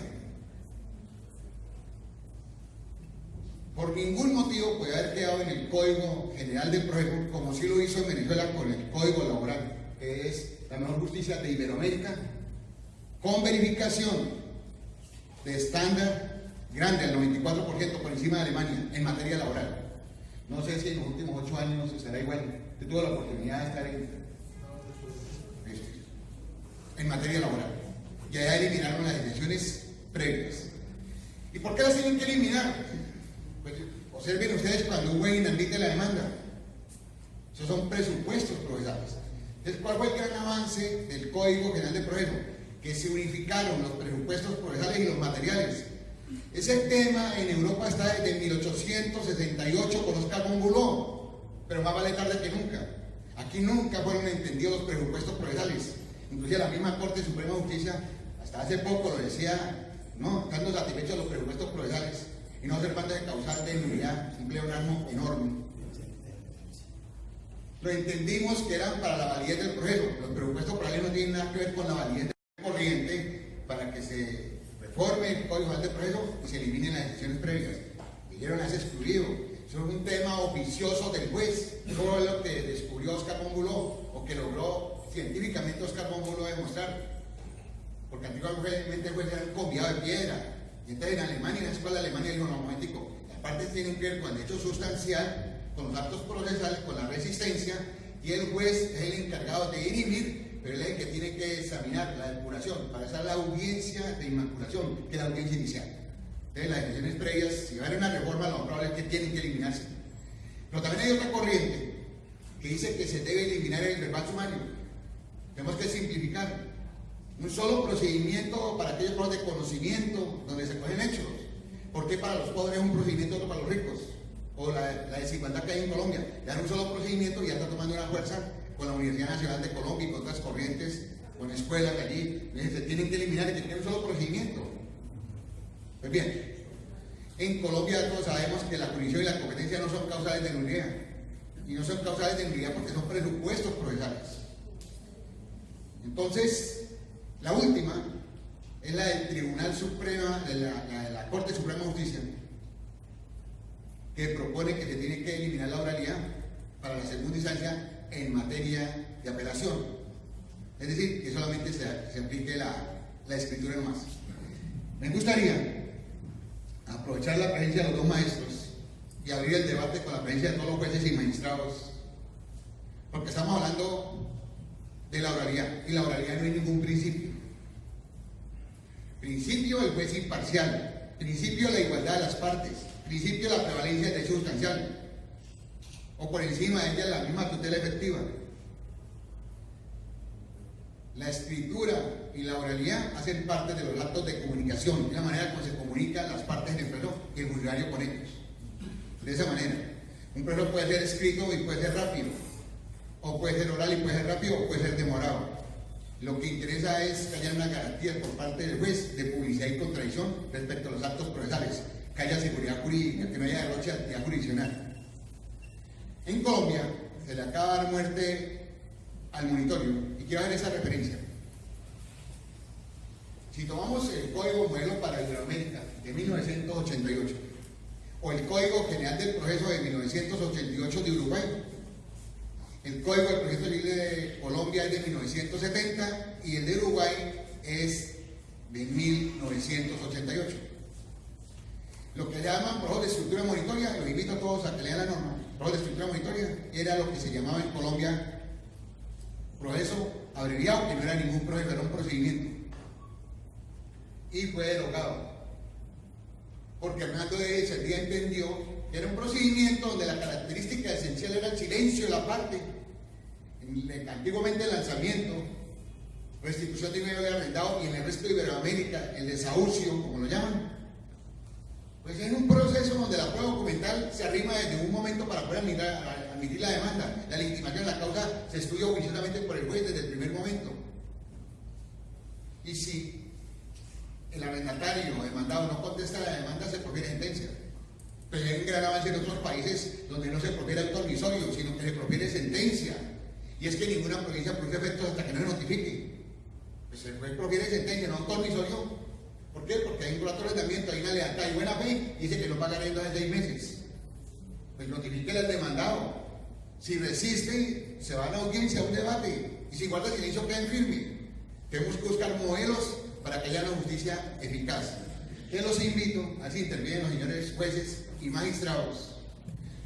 Por ningún motivo puede haber quedado en el Código General del Proceso, como sí lo hizo en Venezuela con el Código Laboral, que es la mejor justicia de Iberoamérica, con verificación de estándar grande, al 94% por encima de Alemania, en materia laboral. No sé si en los últimos 8 años será igual. Yo tuve la oportunidad de estar en materia laboral, y allá eliminaron las decisiones previas. ¿Y por qué las tienen que eliminar? Pues observen ustedes cuando un juez inadmite la demanda. Esos son presupuestos procesales. Entonces, ¿cuál fue el gran avance del Código General de Proceso? Que se unificaron los presupuestos procesales y los materiales. Ese tema en Europa está desde 1868 con Oscar von Bülow, pero más vale tarde que nunca. Aquí nunca fueron entendidos los presupuestos procesales. Inclusive la misma Corte Suprema de Justicia, hasta hace poco lo decía, no, estando satisfechos de los presupuestos procesales y no observando de causal de nulidad, un pleonasmo enorme. Lo entendimos que eran para la validez del proceso. Los presupuestos procesales no tienen nada que ver con la validez del corriente para que se reforme el Código General de Proceso y se eliminen las decisiones previas. Dijeron, es excluido. Eso es un tema oficioso del juez. Eso es lo que descubrió Oscar von Bülow, o que logró científicamente Oscar von Bülow demostrar. Porque antiguamente el juez era un conviado de piedra. Y entonces en Alemania, en la escuela de Alemania, dijo, no, momentico, las partes tienen que ver con el hecho sustancial, con los actos procesales, con la resistencia, y el juez es el encargado de dirimir, pero él es el que tiene que examinar la depuración, para hacer la audiencia de inmaculación, que es la audiencia inicial. Entonces las decisiones previas, si va a haber una reforma, lo más probable es que tienen que eliminarse. Pero también hay otra corriente que dice que se debe eliminar el verbal sumario. Tenemos que simplificar. Un solo procedimiento para aquellos pruebas de conocimiento donde se cogen hechos. ¿Por qué para los pobres es un procedimiento, otro para los ricos? O la desigualdad que hay en Colombia. Ya un solo procedimiento y ya está tomando una fuerza con la Universidad Nacional de Colombia y con otras corrientes, con escuelas de allí. Se tienen que eliminar y tener un solo procedimiento. Pues bien, en Colombia todos sabemos que la jurisdicción y la competencia no son causales de nulidad. Y no son causales de nulidad porque son presupuestos procesales. Entonces, la última es la del Tribunal Supremo, de la Corte Suprema de Justicia, que propone que se tiene que eliminar la oralidad para la segunda instancia en materia de apelación. Es decir, que solamente se aplique la escritura nomás. Me gustaría aprovechar la presencia de los dos maestros y abrir el debate con la presencia de todos los jueces y magistrados, porque estamos hablando de la oralidad, y la oralidad no hay ningún principio. Principio del juez imparcial, principio de la igualdad de las partes, principio de la prevalencia del derecho sustancial, o por encima de ella la misma tutela efectiva. La escritura y la oralidad hacen parte de los actos de comunicación, es la manera como se comunican las partes del proceso y el funcionario con ellos. De esa manera, un proceso puede ser escrito y puede ser rápido, o puede ser oral y puede ser rápido, o puede ser demorado. Lo que interesa es que haya una garantía por parte del juez de publicidad y contradicción respecto a los actos procesales, que haya seguridad jurídica, que no haya derroche de actividad jurisdiccional. En Colombia se le acaba de dar muerte al monitorio, y quiero ver esa referencia. Si tomamos el Código Modelo para Iberoamérica de 1988, o el Código General del Proceso de 1988 de Uruguay, el Código del Proceso Civil de Colombia es de 1970 y el de Uruguay es de 1988. Lo que llaman procesos de estructura monitoria, los invito a todos a que lean la norma. Proceso de estructura monitoria era lo que se llamaba en Colombia proceso abreviado, que no era ningún proceso, era un procedimiento. Y fue derogado. Porque Hernando de Cerdía entendió que era un procedimiento donde la característica esencial era el silencio de la parte. Antiguamente el lanzamiento, restitución de dinero arrendado, y en el resto de Iberoamérica el desahucio, como lo llaman. Pues es un proceso donde la prueba documental se arrima desde un momento para poder admitir la demanda. La legitimación de la causa se estudia oficiosamente por el juez desde el primer momento. Y si el arrendatario o demandado no contesta la demanda, se profiere sentencia. Pero hay un gran avance en otros países donde no se profiere auto admisorio, sino que se profiere sentencia. Y es que ninguna provincia produce efectos hasta que no se notifique. Pues se profiere sentencia, no auto admisorio. ¿Por qué? Porque hay un contrato de arrendamiento, hay una lealtad y buena fe, y dice que no pagará en 6 meses. Pues notifíquele al demandado. Si resiste, se va a la audiencia, a un debate, y si guarda silencio, queda en firme. Tenemos que buscar modelos para que haya una justicia eficaz. Yo los invito a que intervienen los señores jueces y magistrados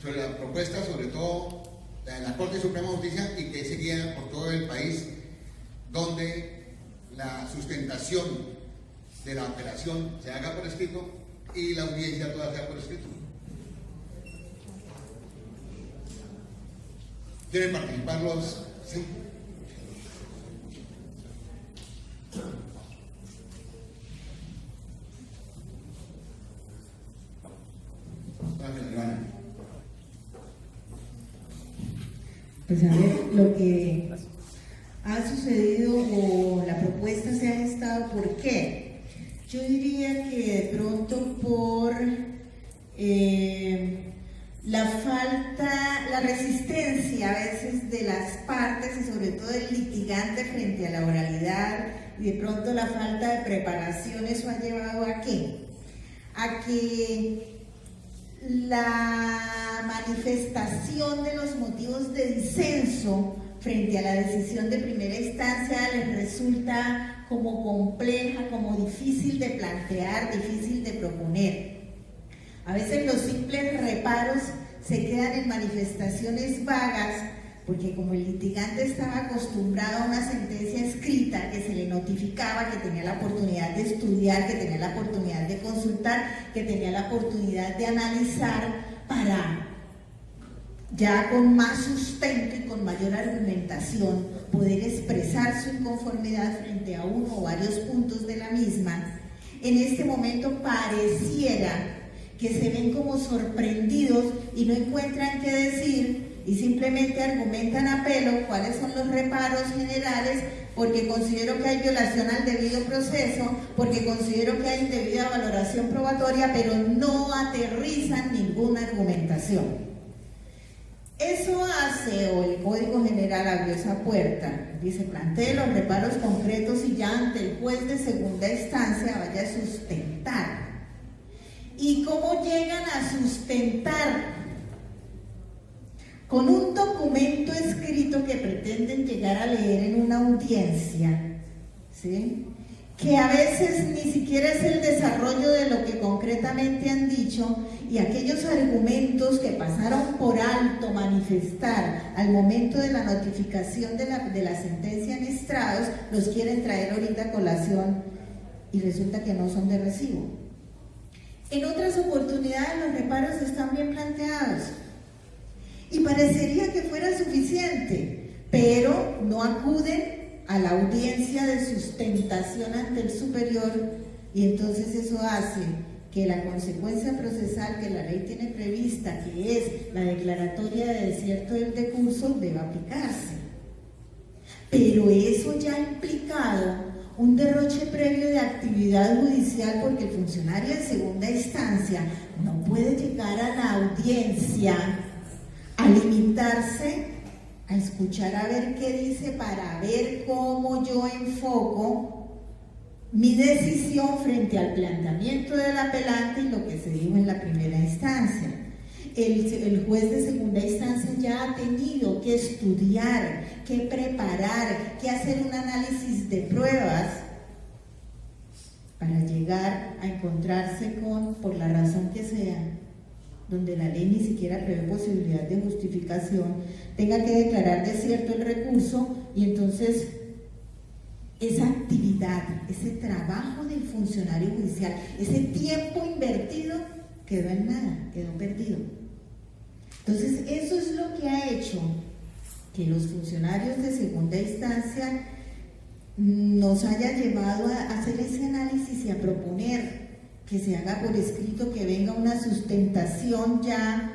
sobre la propuesta, sobre todo la de la Corte Suprema de Justicia, y que se guía por todo el país, donde la sustentación de la apelación se haga por escrito y la audiencia toda sea por escrito. ¿Quieren participar los? Sí. Pues a ver, lo que ha sucedido o la propuesta se ha gestado, ¿por qué? Yo diría que de pronto por la falta, la resistencia a veces de las partes y sobre todo del litigante frente a la oralidad y de pronto la falta de preparación, eso ha llevado ¿a qué? A que la manifestación de los motivos de disenso frente a la decisión de primera instancia les resulta como compleja, como difícil de plantear, difícil de proponer. A veces los simples reparos se quedan en manifestaciones vagas, porque como el litigante estaba acostumbrado a una sentencia escrita que se le notificaba, que tenía la oportunidad de estudiar, que tenía la oportunidad de consultar, que tenía la oportunidad de analizar para ya con más sustento y con mayor argumentación poder expresar su inconformidad frente a uno o varios puntos de la misma, en este momento pareciera que se ven como sorprendidos y no encuentran qué decir y simplemente argumentan a pelo cuáles son los reparos generales, porque considero que hay violación al debido proceso, porque considero que hay indebida valoración probatoria, pero no aterrizan ninguna argumentación. Eso hace, o el Código General abrió esa puerta, dice, plantee los reparos concretos y ya ante el juez de segunda instancia vaya a sustentar. ¿Y cómo llegan a sustentar? Con un documento escrito que pretenden llegar a leer en una audiencia, ¿sí?, que a veces ni siquiera es el desarrollo de lo que concretamente han dicho, y aquellos argumentos que pasaron por alto manifestar al momento de la notificación de la sentencia en estrados, los quieren traer ahorita a colación y resulta que no son de recibo. En otras oportunidades los reparos están bien planteados y parecería que fuera suficiente, pero no acuden a la audiencia de sustentación ante el superior, y entonces eso hace que la consecuencia procesal que la ley tiene prevista, que es la declaratoria de desierto del decurso, deba aplicarse. Pero eso ya ha implicado un derroche previo de actividad judicial, porque el funcionario en segunda instancia no puede llegar a la audiencia a limitarse a escuchar a ver qué dice para ver cómo yo enfoco mi decisión frente al planteamiento del apelante y lo que se dijo en la primera instancia. El juez de segunda instancia ya ha tenido que estudiar, que preparar, que hacer un análisis de pruebas para llegar a encontrarse con, por la razón que sea, donde la ley ni siquiera prevé posibilidad de justificación, tenga que declarar desierto el recurso, y entonces esa actividad, ese trabajo del funcionario judicial, ese tiempo invertido quedó en nada, quedó perdido. Entonces eso es lo que ha hecho que los funcionarios de segunda instancia nos haya llevado a hacer ese análisis y a proponer que se haga por escrito, que venga una sustentación ya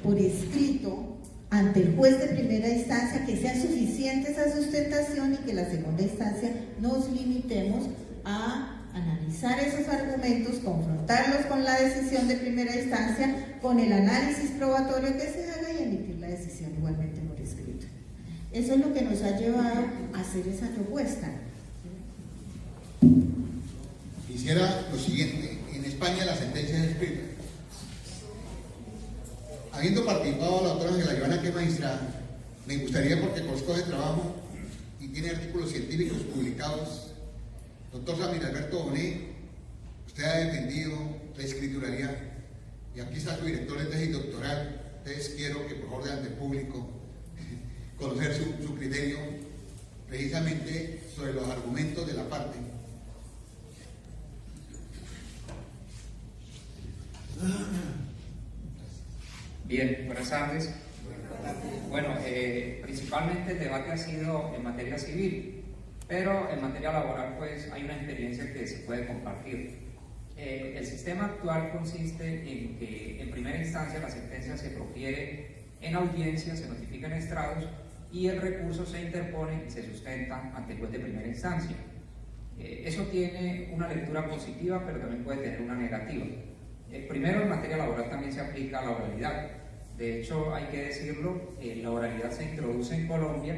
por escrito ante el juez de primera instancia, que sea suficiente esa sustentación, y que la segunda instancia nos limitemos a analizar esos argumentos, confrontarlos con la decisión de primera instancia, con el análisis probatorio que se haga y emitir la decisión igualmente por escrito. Eso es lo que nos ha llevado a hacer esa propuesta. Quisiera lo siguiente: en España la sentencia es escrita. Habiendo participado la doctora Ángela Joana, que es magistrada, me gustaría, porque conozco de trabajo y tiene artículos científicos publicados, doctor Samir Alberto Bonet, usted ha defendido la escrituralidad, y aquí está su director de tesis doctoral. Entonces quiero que por favor delante del público conocer su criterio precisamente sobre los argumentos de la parte. Bien, buenas tardes. Bueno, principalmente el debate ha sido en materia civil, pero en materia laboral pues hay una experiencia que se puede compartir. El sistema actual consiste en que en primera instancia la sentencia se profiere en audiencia, se notifica en estrados y el recurso se interpone y se sustenta ante el juez de primera instancia. Eso tiene una lectura positiva, pero también puede tener una negativa. Primero, en materia laboral también se aplica la oralidad. De hecho, hay que decirlo, la oralidad se introduce en Colombia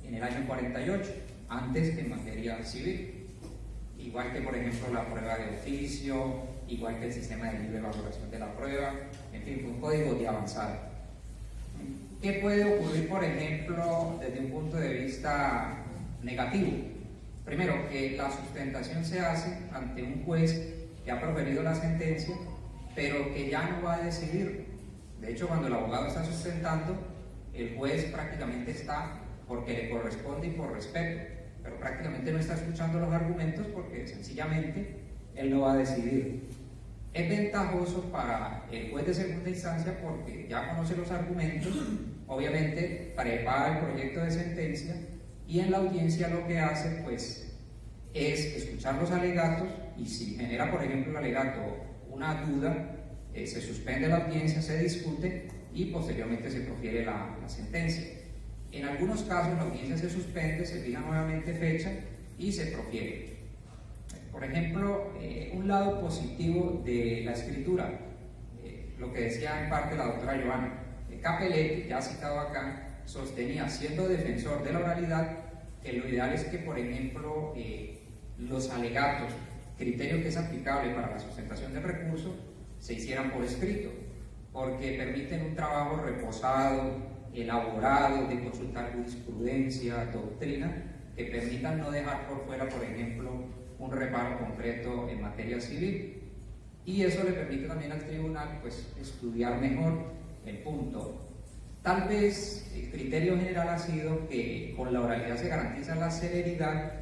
en el año 48, antes que en materia civil. igual que por ejemplo la prueba de oficio, igual que el sistema de libre valoración de la prueba, en fin, fue un código de avanzada. ¿Qué puede ocurrir, por ejemplo, desde un punto de vista negativo? Primero, que la sustentación se hace ante un juez que ha proferido la sentencia, pero que ya no va a decidir. De hecho, cuando el abogado está sustentando, el juez prácticamente está porque le corresponde y por respeto, pero prácticamente no está escuchando los argumentos porque sencillamente él no va a decidir. Es ventajoso para el juez de segunda instancia porque ya conoce los argumentos, obviamente prepara el proyecto de sentencia y en la audiencia lo que hace pues es escuchar los alegatos y si genera por ejemplo el alegato una duda, se suspende la audiencia, se discute y posteriormente se profiere la sentencia. En algunos casos la audiencia se suspende, se fija nuevamente fecha y se profiere. Por ejemplo, un lado positivo de la escritura, lo que decía en parte la doctora Joana, Capelletti, ya citado acá, sostenía, siendo defensor de la oralidad, que lo ideal es que, por ejemplo, los alegatos, criterio que es aplicable para la sustentación del recurso, se hicieran por escrito, porque permiten un trabajo reposado, elaborado, de consultar jurisprudencia, doctrina, que permitan no dejar por fuera, por ejemplo, un reparo concreto en materia civil. Y eso le permite también al tribunal pues, estudiar mejor el punto. Tal vez el criterio general ha sido que con la oralidad se garantiza la celeridad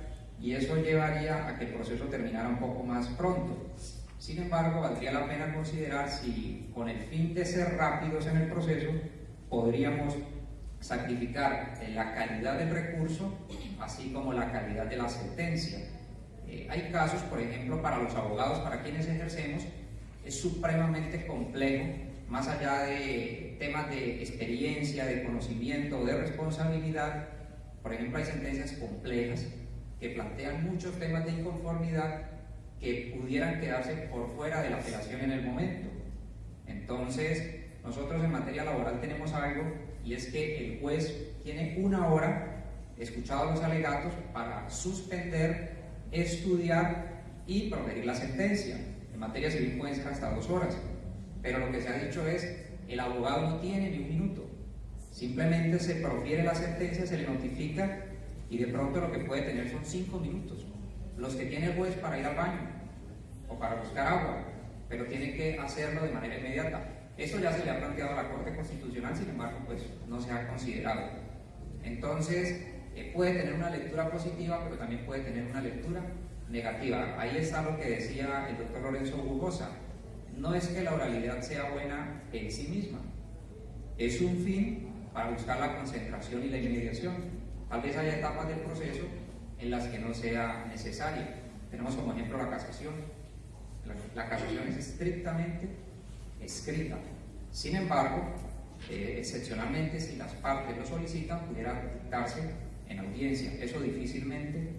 y eso llevaría a que el proceso terminara un poco más pronto. Sin embargo, valdría la pena considerar si con el fin de ser rápidos en el proceso podríamos sacrificar la calidad del recurso así como la calidad de la sentencia. Hay casos, por ejemplo, para los abogados, para quienes ejercemos, es supremamente complejo, más allá de temas de experiencia, de conocimiento o de responsabilidad. Por ejemplo, hay sentencias complejas que plantean muchos temas de inconformidad que pudieran quedarse por fuera de la apelación en el momento. Entonces, nosotros en materia laboral tenemos algo y es que el juez tiene 1 hora, escuchado los alegatos, para suspender, estudiar y proferir la sentencia. En materia civil pueden ser hasta 2 horas, pero lo que se ha dicho es el abogado no tiene ni 1 minuto, simplemente se profiere la sentencia, se le notifica y de pronto lo que puede tener son 5 minutos, los que tiene el juez para ir al baño o para buscar agua, pero tiene que hacerlo de manera inmediata. Eso ya se le ha planteado a la Corte Constitucional, sin embargo, pues no se ha considerado. Entonces, puede tener una lectura positiva, pero también puede tener una lectura negativa. Ahí está lo que decía el doctor Lorenzo Burgosa. No es que la oralidad sea buena en sí misma, es un fin para buscar la concentración y la inmediación. Tal vez haya etapas del proceso en las que no sea necesaria. Tenemos como ejemplo la casación. La casación es estrictamente escrita. Sin embargo, excepcionalmente, si las partes lo solicitan, pudiera dictarse en audiencia. Eso difícilmente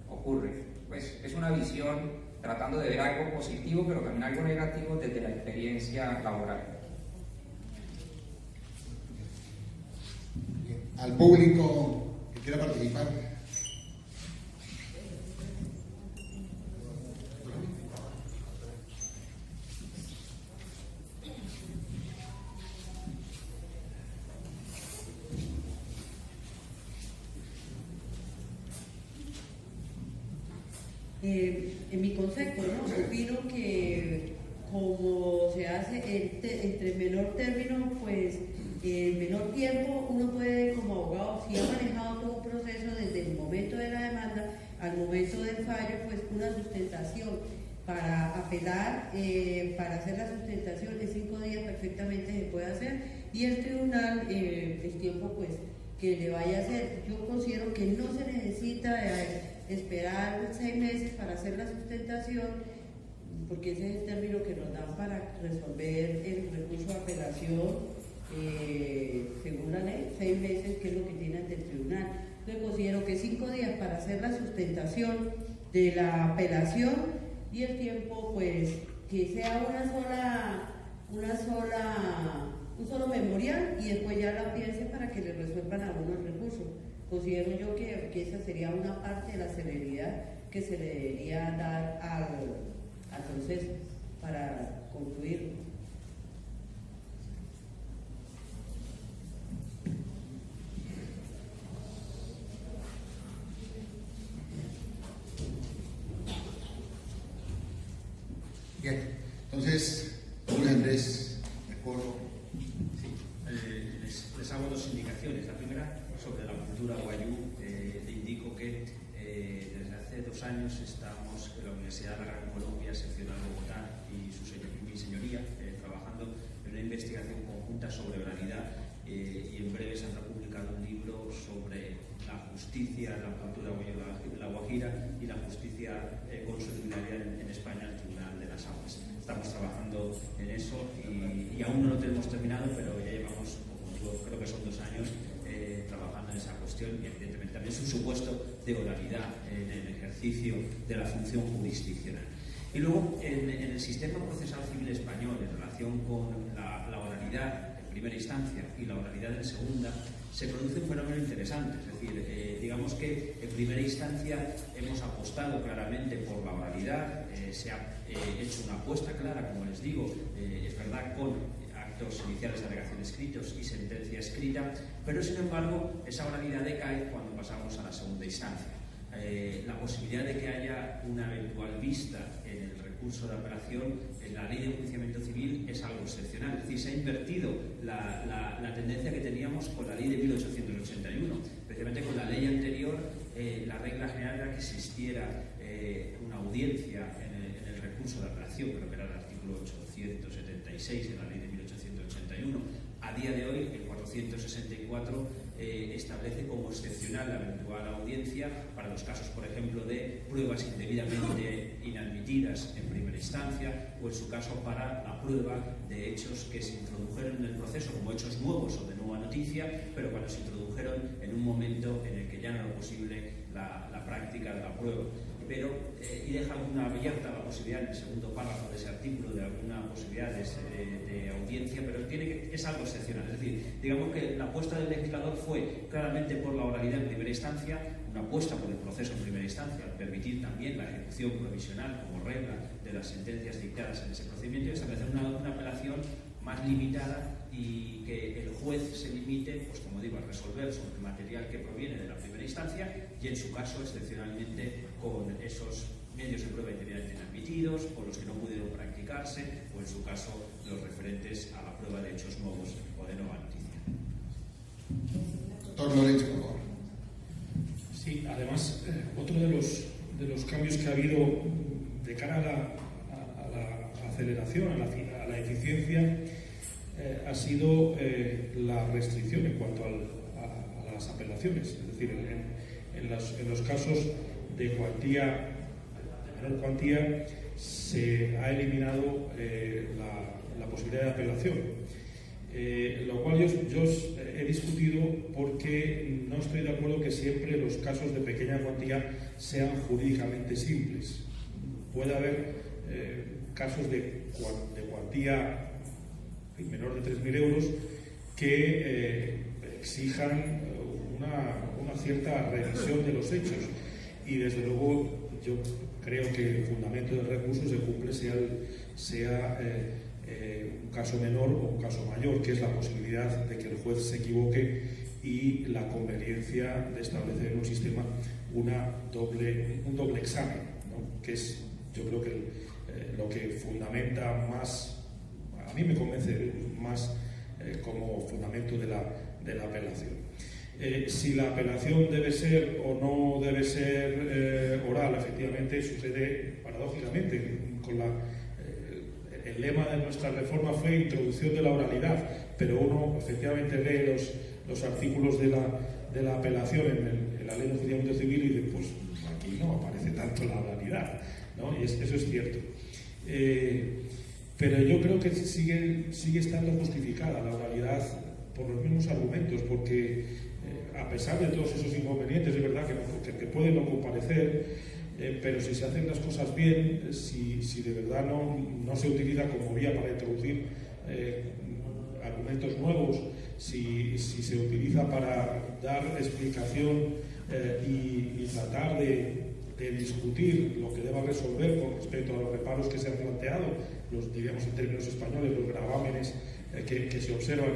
ocurre. Pues es una visión tratando de ver algo positivo, pero también algo negativo desde la experiencia laboral. Bien. Al público que quiera participar. En mi concepto, ¿no? Opino que como se hace entre menor término, pues en menor tiempo uno puede como abogado, si ha manejado todo un proceso desde el momento de la demanda al momento del fallo, pues una sustentación para apelar, para hacer la sustentación en 5 días perfectamente se puede hacer y el tribunal, el tiempo pues que le vaya a hacer. Yo considero que no se necesita esperar 6 meses para hacer la sustentación, porque ese es el término que nos dan para resolver el recurso de apelación según la ley, 6 meses, que es lo que tiene ante el tribunal. Yo considero que 5 días para hacer la sustentación de la apelación y el tiempo pues que sea un solo memorial y después ya la audiencia para que le resuelvan a uno el recurso. Considero yo que esa sería una parte de la celeridad que se le debería dar al proceso para concluirlo. Bien, entonces, Luis Andrés, recuerdo. Sí, les hago dos indicaciones. La primera, sobre la cultura guayú, le indico que desde hace 2 años estamos en la Universidad de la Gran Colombia, seccional de Bogotá, y mi señoría, trabajando en una investigación conjunta sobre oralidad, y en breve se habrá publicado un libro sobre la justicia, la cultura guayú, la guajira y la justicia consolidaria en España, el Tribunal de las Aguas. Estamos trabajando en eso y aún no lo tenemos terminado, pero ya llevamos, yo creo que son 2 años trabajando en esa cuestión, y evidentemente también es un supuesto de oralidad en el ejercicio de la función jurisdiccional. Y luego, en el sistema procesal civil español, en relación con la oralidad en primera instancia y la oralidad en segunda, se produce un fenómeno interesante. Es decir, digamos que en primera instancia hemos apostado claramente por la oralidad, se ha hecho una apuesta clara, como les digo, es verdad, con actos iniciales de alegación escritos y sentencia escrita, pero sin embargo esa oralidad decae cuando pasamos a la segunda instancia. La posibilidad de que haya una eventual vista en el recurso de apelación en la ley de enjuiciamiento civil es algo excepcional. Es decir, se ha invertido la tendencia que teníamos con la ley de 1881. Especialmente con la ley anterior, la regla general era que existiera una audiencia en el recurso de apelación, creo que era el artículo 876 de la ley de 1881. A día de hoy, el 464 establece como excepcional la eventual audiencia para los casos, por ejemplo, de pruebas indebidamente inadmitidas en primera instancia, o en su caso para la prueba de hechos que se introdujeron en el proceso como hechos nuevos o de nueva noticia, pero cuando se introdujeron en un momento en el que ya no era posible la práctica de la prueba. Pero, y deja alguna abierta la posibilidad en el segundo párrafo de ese artículo de alguna posibilidad de audiencia, pero es algo excepcional. Es decir, digamos que la apuesta del legislador fue claramente por la oralidad en primera instancia, una apuesta por el proceso en primera instancia, al permitir también la ejecución provisional como regla de las sentencias dictadas en ese procedimiento, y establecer una apelación más limitada y que el juez se limite, pues como digo, a resolver sobre el material que proviene de la primera instancia y en su caso excepcionalmente con esos medios de prueba indebidamente inadmitidos o los que no pudieron practicarse, o en su caso los referentes a la prueba de hechos nuevos o de nueva noticia. Doctor Lorenzo, por favor. Sí, además, otro de los cambios que ha habido de cara a la aceleración, a la eficiencia, ha sido la restricción en cuanto a las apelaciones. Es decir, en los casos de menor cuantía se ha eliminado la posibilidad de apelación, lo cual yo he discutido porque no estoy de acuerdo que siempre los casos de pequeña cuantía sean jurídicamente simples. Puede haber casos de cuantía menor de 3.000 euros que exijan una cierta revisión de los hechos, y desde luego yo creo que el fundamento del recurso se cumple sea un caso menor o un caso mayor, que es la posibilidad de que el juez se equivoque y la conveniencia de establecer en un sistema un doble examen, ¿no? Que es, yo creo que lo que fundamenta más, a mí me convence más como fundamento de la apelación. Si la apelación debe ser o no debe ser oral, efectivamente sucede paradójicamente. El lema de nuestra reforma fue introducción de la oralidad, pero uno efectivamente lee los artículos de la apelación en la ley de enjuiciamiento civil y dice, pues aquí no aparece tanto la oralidad, ¿no? Y eso es cierto. Pero yo creo que sigue estando justificada la oralidad por los mismos argumentos, porque a pesar de todos esos inconvenientes, es verdad que pueden no comparecer, pero si se hacen las cosas bien, si de verdad no se utiliza como vía para introducir argumentos nuevos, si se utiliza para dar explicación y tratar de de discutir lo que deba resolver con respecto a los reparos que se han planteado, diríamos en términos españoles, los gravámenes que se observan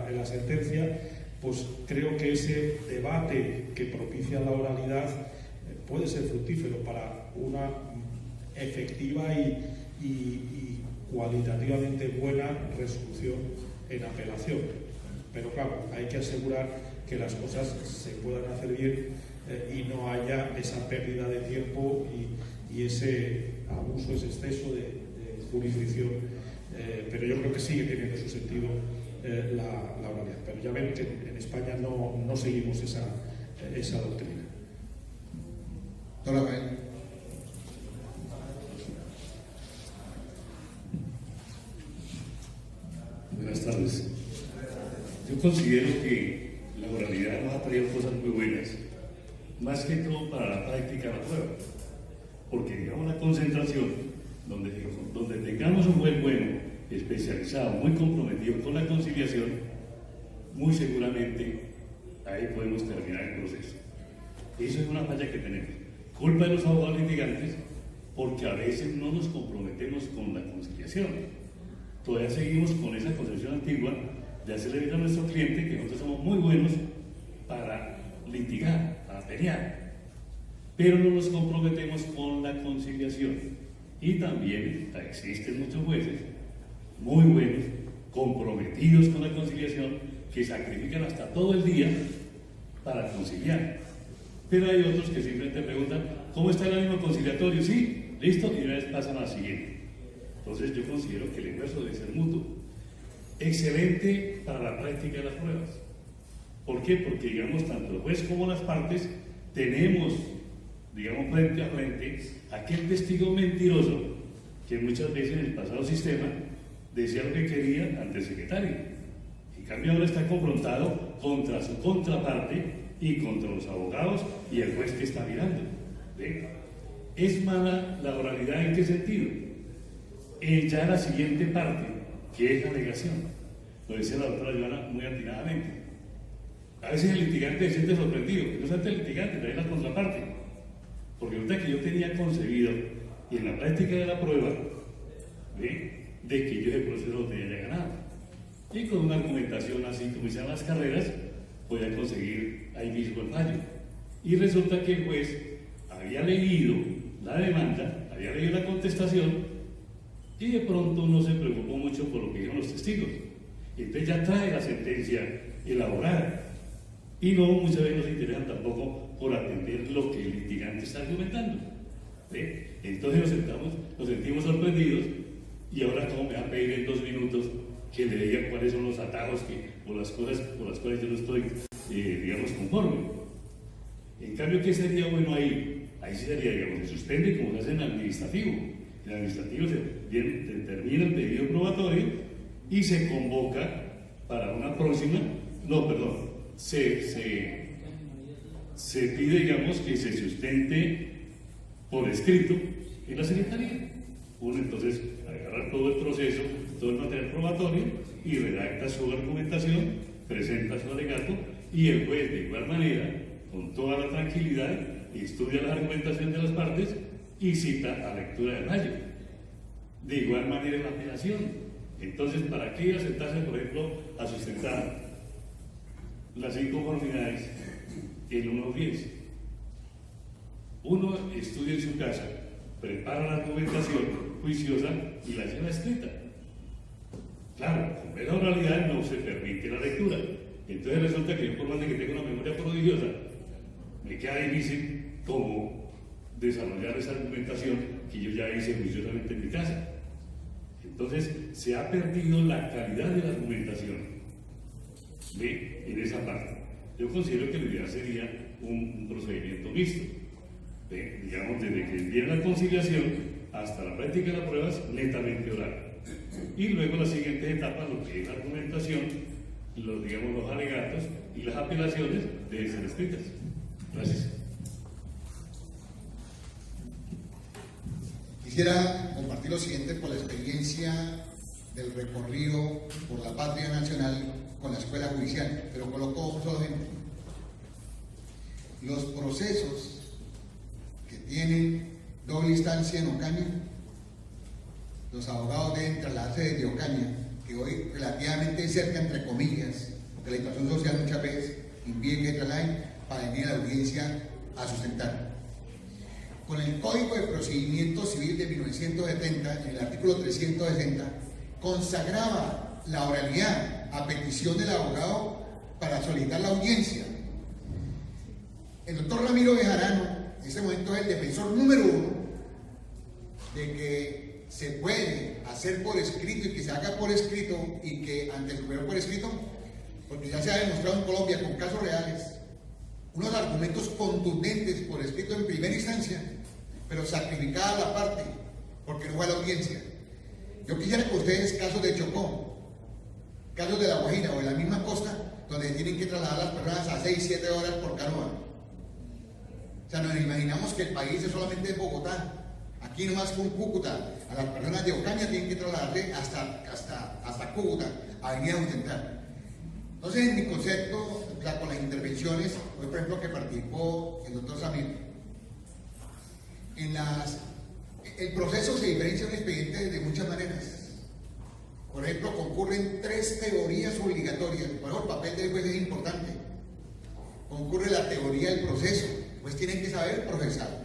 en la sentencia, pues creo que ese debate que propicia la oralidad puede ser fructífero para una efectiva y cualitativamente buena resolución en apelación. Pero claro, hay que asegurar que las cosas se puedan hacer bien y no haya esa pérdida de tiempo y ese abuso, ese exceso de jurisdicción. Pero yo creo que sigue teniendo su sentido la oralidad. Pero ya ven que en España no seguimos esa doctrina. Doctor Rafael. Buenas tardes. Yo considero que la oralidad nos ha traído cosas muy buenas, más que todo para la práctica de la prueba, porque digamos la concentración, donde tengamos un juez bueno, especializado, muy comprometido con la conciliación, muy seguramente ahí podemos terminar el proceso. Eso es una falla que tenemos. Culpa de los abogados litigantes, porque a veces no nos comprometemos con la conciliación. Todavía seguimos con esa concepción antigua de hacerle ver a nuestro cliente que nosotros somos muy buenos para litigar, para pelear, pero no nos comprometemos con la conciliación. Y también existen muchos jueces muy buenos, comprometidos con la conciliación, que sacrifican hasta todo el día para conciliar. Pero hay otros que simplemente preguntan, ¿cómo está el ánimo conciliatorio? Sí, listo, y una vez pasan a la siguiente. Entonces yo considero que el esfuerzo debe ser mutuo. Excelente para la práctica de las pruebas. ¿Por qué? Porque, digamos, tanto el juez como las partes tenemos, digamos, frente a frente aquel testigo mentiroso que muchas veces en el pasado sistema decía lo que quería ante el secretario. En cambio ahora está confrontado contra su contraparte y contra los abogados y el juez que está mirando. ¿Ve? ¿Es mala la oralidad en qué sentido? Ya la siguiente parte, que es la alegación, lo decía la doctora Joana muy atinadamente. A veces el litigante se siente sorprendido, no solamente el litigante, también la contraparte, porque resulta que yo tenía concebido, y en la práctica de la prueba, ¿ve?, de que yo ese proceso lo tenía ganado. Y con una argumentación así como hicieron las carreras, podía conseguir ahí mismo el fallo. Y resulta que el juez había leído la demanda, había leído la contestación, y de pronto no se preocupó mucho por lo que dijeron los testigos. Y entonces ya trae la sentencia elaborada. Y no, muchas veces no se interesan tampoco por atender lo que el litigante está argumentando. ¿Ve? Entonces nos sentimos sorprendidos, y ahora cómo me va a pedir en 2 minutos que le diga cuáles son los atajos o las cosas por las cuales yo no estoy, digamos, conforme. En cambio, ¿qué sería bueno ahí? Ahí sí sería, digamos, se suspende como se hace en el administrativo. En el administrativo se termina el pedido probatorio y se convoca para una próxima, se pide, digamos, que se sustente por escrito en la Secretaría. Uno entonces agarra todo el proceso, todo el material probatorio y redacta su argumentación, presenta su alegato, y el juez de igual manera, con toda la tranquilidad, estudia la argumentación de las partes y cita a lectura de fallo. De igual manera en la apelación. Entonces, ¿para qué sentarse, por ejemplo, a sustentar las inconformidades en unos 10? Uno estudia en su casa, prepara la argumentación juiciosa y la lleva escrita. Claro, como es la oralidad, no se permite la lectura. Entonces resulta que yo, por más de que tenga una memoria prodigiosa, me queda difícil cómo desarrollar esa argumentación que yo ya hice juiciosamente en mi casa. Entonces se ha perdido la calidad de la argumentación, ¿ve?, en esa parte. Yo considero que lo ideal sería un procedimiento mixto, ¿ve?, digamos, desde que viene la conciliación hasta la práctica de las pruebas netamente oral, y luego las siguientes etapas, lo que es la argumentación, los alegatos y las apelaciones deben ser escritas. Gracias. Quisiera compartir lo siguiente por la experiencia del recorrido por la patria nacional con la escuela judicial, pero coloco un solo ejemplo. Los procesos que tienen doble instancia en Ocaña, los abogados deben trasladarse desde Ocaña, que hoy relativamente cerca, entre comillas, porque la situación social muchas veces impide que trasladen, para venir a la audiencia a sustentar. Con el Código de Procedimiento Civil de 1970, en el artículo 360, consagraba la oralidad a petición del abogado para solicitar la audiencia. El doctor Ramiro Bejarano, en ese momento es el defensor número 1 de que se puede hacer por escrito y que se haga por escrito y que ante el superior por escrito, porque ya se ha demostrado en Colombia con casos reales, unos argumentos contundentes por escrito en primera instancia, pero sacrificada la parte, porque no fue a la audiencia. Yo quisiera que ustedes, casos de Chocó, casos de La Guajira o de la misma costa, donde tienen que trasladar a las personas a 6-7 horas por canoa. O sea, nos imaginamos que el país es solamente Bogotá. Aquí nomás con Cúcuta, a las personas de Ocaña tienen que trasladarse hasta Cúcuta a venir a sustentar. Entonces, en mi concepto, con las intervenciones, hoy por ejemplo que participó el doctor Samir, el proceso se diferencia de un expediente de muchas maneras. Por ejemplo, concurren 3 teorías obligatorias, por eso el papel del juez es importante. Concurre la teoría del proceso, pues tienen que saber procesar.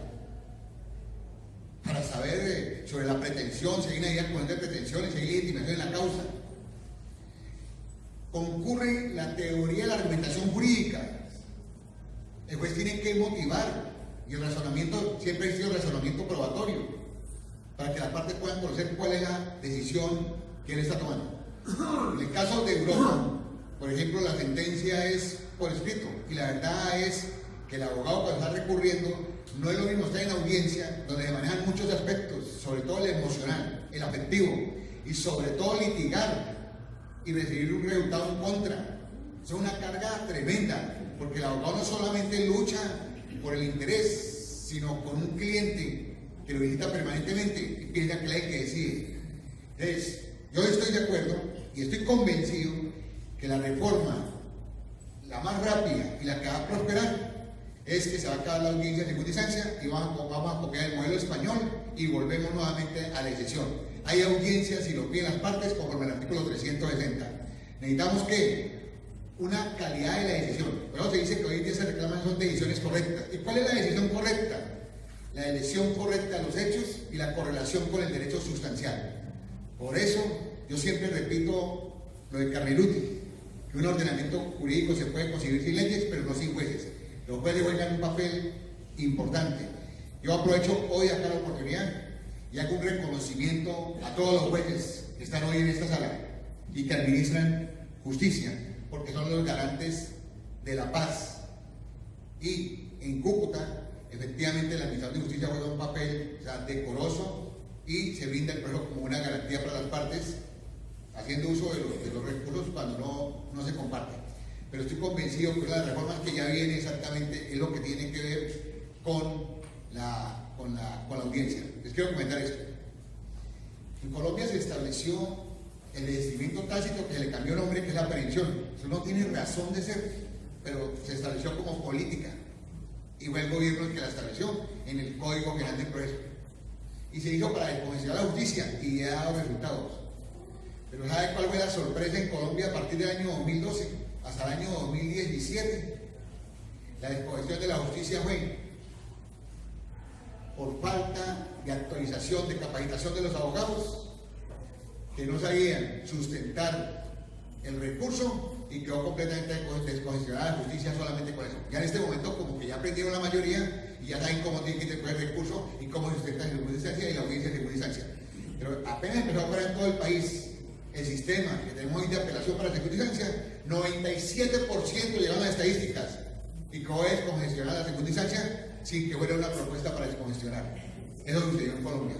Para saber sobre la pretensión, si hay una idea común de pretensiones, si hay legitimación en la causa. Concurre la teoría de la argumentación jurídica. El juez tiene que motivar, y el razonamiento siempre ha sido razonamiento probatorio, para que las partes puedan conocer cuál es la decisión que él está tomando. En el caso de Europa, por ejemplo, la sentencia es por escrito, y la verdad es que el abogado cuando está recurriendo no es lo mismo estar en audiencia, donde se manejan muchos aspectos, sobre todo el emocional, el afectivo, y sobre todo litigar y recibir un resultado en contra. Es una carga tremenda, porque el abogado no solamente lucha por el interés, sino con un cliente que lo visita permanentemente y piensa que es el que decide. Entonces, yo estoy de acuerdo y estoy convencido que la reforma, la más rápida y la que va a prosperar, es que se va a acabar la audiencia en segunda instancia y vamos a copiar el modelo español y volvemos nuevamente a la excepción. Hay audiencias, si lo piden las partes, conforme al artículo 360. Necesitamos que una calidad de la decisión. Pero se dice que hoy en día se reclaman son decisiones correctas. ¿Y cuál es la decisión correcta? La elección correcta de los hechos y la correlación con el derecho sustancial. Por eso yo siempre repito lo de Carneluti, que un ordenamiento jurídico se puede concebir sin leyes, pero no sin jueces. Los jueces juegan un papel importante. Yo aprovecho hoy acá la oportunidad y hago un reconocimiento a todos los jueces que están hoy en esta sala y que administran justicia, porque son los garantes de la paz. Y en Cúcuta, efectivamente, la Administración de Justicia juega un papel decoroso y se brinda el proceso como una garantía para las partes, haciendo uso de los recursos cuando no se comparten. Pero estoy convencido que las reformas que ya vienen exactamente es lo que tiene que ver con la audiencia. Les quiero comentar esto. En Colombia se estableció el desistimiento tácito, que se le cambió el nombre, que es la prevención. Eso no tiene razón de ser, pero se estableció como política. Y fue el gobierno el que la estableció en el Código General del Proceso. Y se hizo para descongestionar la justicia y ha dado resultados. Pero ¿sabe cuál fue la sorpresa en Colombia a partir del año 2012 hasta el año 2017? La descongestión de la justicia fue por falta de actualización, de capacitación de los abogados, que no sabían sustentar el recurso y quedó completamente descongestionada la justicia solamente con eso. Ya en este momento como que ya aprendieron la mayoría y ya saben cómo tienen que interpretar el recurso y cómo sustentar en segunda instancia y la audiencia en segunda instancia. Pero apenas empezó a operar en todo el país el sistema que tenemos hoy de apelación para segunda instancia, 97% llegaron a las estadísticas y quedó descongestionada la segunda instancia sin que fuera una propuesta para descongestionar. Eso sucedió en Colombia.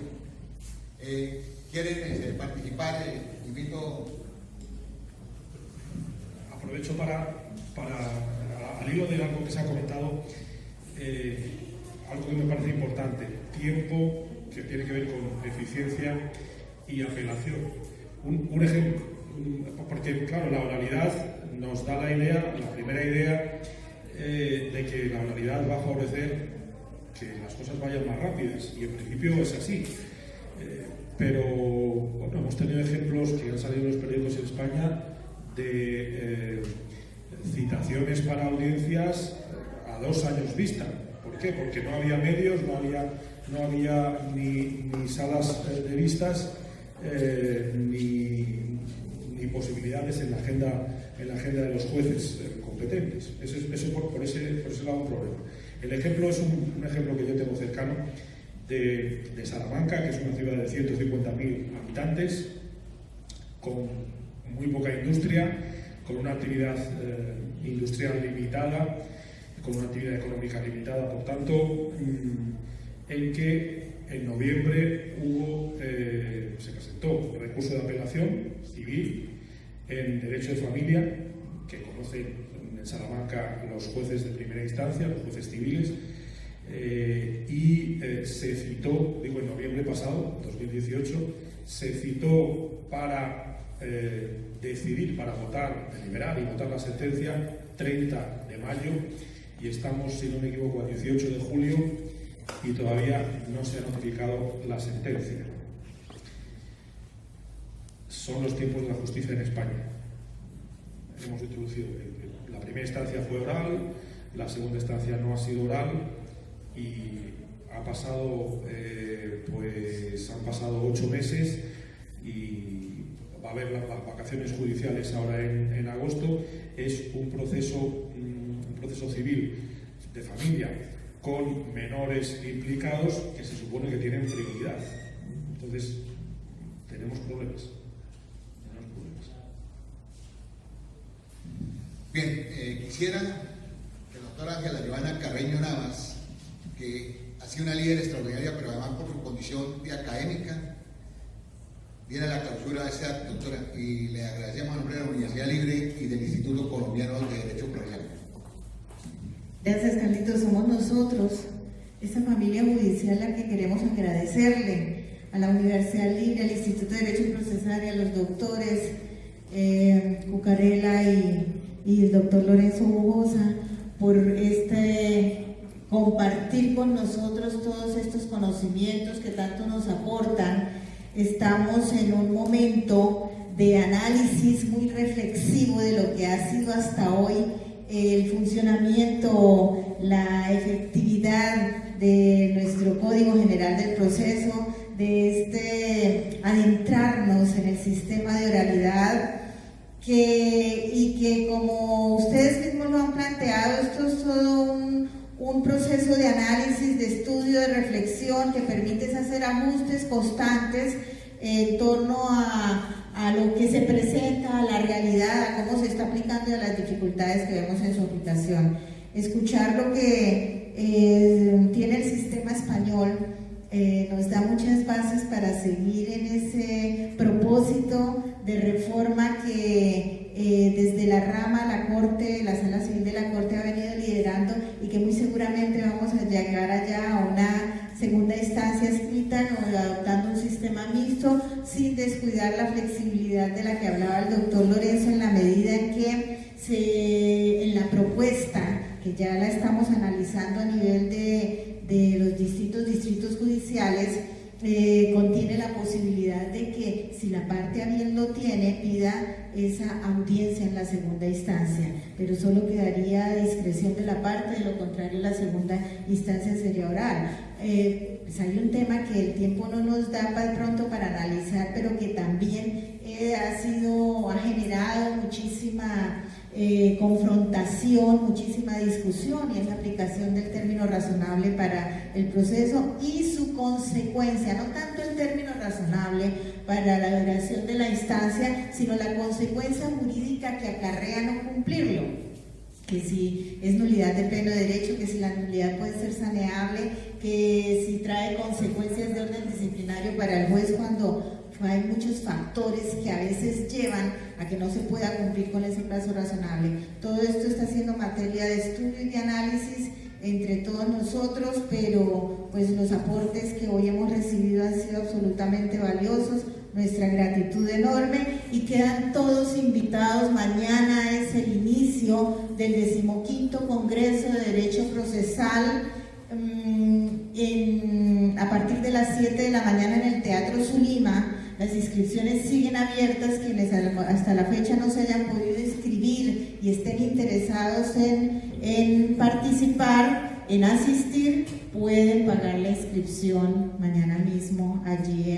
¿Quieren participar? Invito. Aprovecho para al hilo de algo que se ha comentado, algo que me parece importante, tiempo que tiene que ver con eficiencia y apelación. Un ejemplo, porque claro, la oralidad nos da la primera idea de que la oralidad va a favorecer que las cosas vayan más rápidas, y en principio es así. Pero bueno, hemos tenido ejemplos que han salido en los periódicos en España de citaciones para audiencias a 2 años vista. ¿Por qué? Porque no había medios, no había ni salas de vistas, ni posibilidades en la agenda de los jueces competentes. Eso por ese lado un problema. El ejemplo es un ejemplo que yo tengo cercano de Salamanca, que es una ciudad de 150.000 habitantes, con muy poca industria, con una actividad industrial limitada, con una actividad económica limitada, por tanto, en que en noviembre se presentó recurso de apelación civil en derecho de familia, que conocen en Salamanca los jueces de primera instancia, los jueces civiles, y se citó, digo en noviembre pasado, 2018, se citó para decidir, para votar, deliberar y votar la sentencia 30 de mayo, y estamos, si no me equivoco, a 18 de julio y todavía no se ha notificado la sentencia. Son los tiempos de la justicia en España. Hemos introducido, la primera instancia fue oral, la segunda instancia no ha sido oral, y han pasado 8 meses y va a haber las vacaciones judiciales ahora en agosto. Es un proceso civil de familia con menores implicados que se supone que tienen prioridad. Entonces, tenemos problemas. Bien, quisiera que la doctora Ángela Joana Carreño Navas, que ha sido una líder extraordinaria, pero además por su condición de académica, viene a la clausura de esta doctora, y le agradecemos a nombre de la Universidad Libre y del Instituto Colombiano de Derecho Procesal. Gracias, Carlitos. Somos nosotros, esta familia judicial, la que queremos agradecerle a la Universidad Libre, al Instituto de Derecho Procesal y a los doctores Cucarella y el doctor Lorenzo Bujosa por compartir con nosotros todos estos conocimientos que tanto nos aportan. Estamos en un momento de análisis muy reflexivo de lo que ha sido hasta hoy el funcionamiento, la efectividad de nuestro Código General del Proceso, de adentrarnos en el sistema de oralidad, y que, como ustedes mismos lo han planteado, esto es todo un proceso de análisis, de estudio, de reflexión, que permite hacer ajustes constantes en torno a lo que se presenta, a la realidad, a cómo se está aplicando y a las dificultades que vemos en su aplicación. Escuchar lo que tiene el sistema español nos da muchas bases para seguir en ese propósito de reforma que desde la rama, la Corte, la Sala Civil de la Corte ha venido liderando, y que muy seguramente vamos a llegar allá a una segunda instancia escrita, adoptando un sistema mixto, sin descuidar la flexibilidad de la que hablaba el doctor Lorenzo, en la medida en que en la propuesta, que ya la estamos analizando a nivel de los distintos distritos judiciales, contiene la posibilidad de que, si la parte a bien lo tiene, pida esa audiencia en la segunda instancia, pero solo quedaría a discreción de la parte. De lo contrario, la segunda instancia sería oral. Pues hay un tema que el tiempo no nos da de pronto para analizar, pero que también ha generado muchísima confrontación, muchísima discusión, y es la aplicación del término razonable para el proceso y su consecuencia, no tanto el término razonable para la duración de la instancia, sino la consecuencia jurídica que acarrea no cumplirlo, que si es nulidad de pleno derecho, que si la nulidad puede ser saneable, que si trae consecuencias de orden disciplinario para el juez, cuando hay muchos factores que a veces llevan a que no se pueda cumplir con ese plazo razonable. Todo esto está siendo materia de estudio y de análisis entre todos nosotros, pero pues los aportes que hoy hemos recibido han sido absolutamente valiosos. Nuestra gratitud enorme, y quedan todos invitados. Mañana es el inicio del 15º Congreso de Derecho Procesal. a partir de las 7 de la mañana en el Teatro Zulima. Las inscripciones siguen abiertas. Quienes hasta la fecha no se hayan podido inscribir y estén interesados en participar, en asistir, pueden pagar la inscripción mañana mismo allí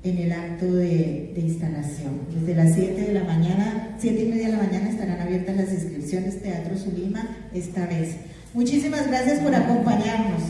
en el acto de instalación. Desde las 7 de la mañana, 7:30 de la mañana estarán abiertas las inscripciones Teatro Zulima esta vez. Muchísimas gracias por acompañarnos.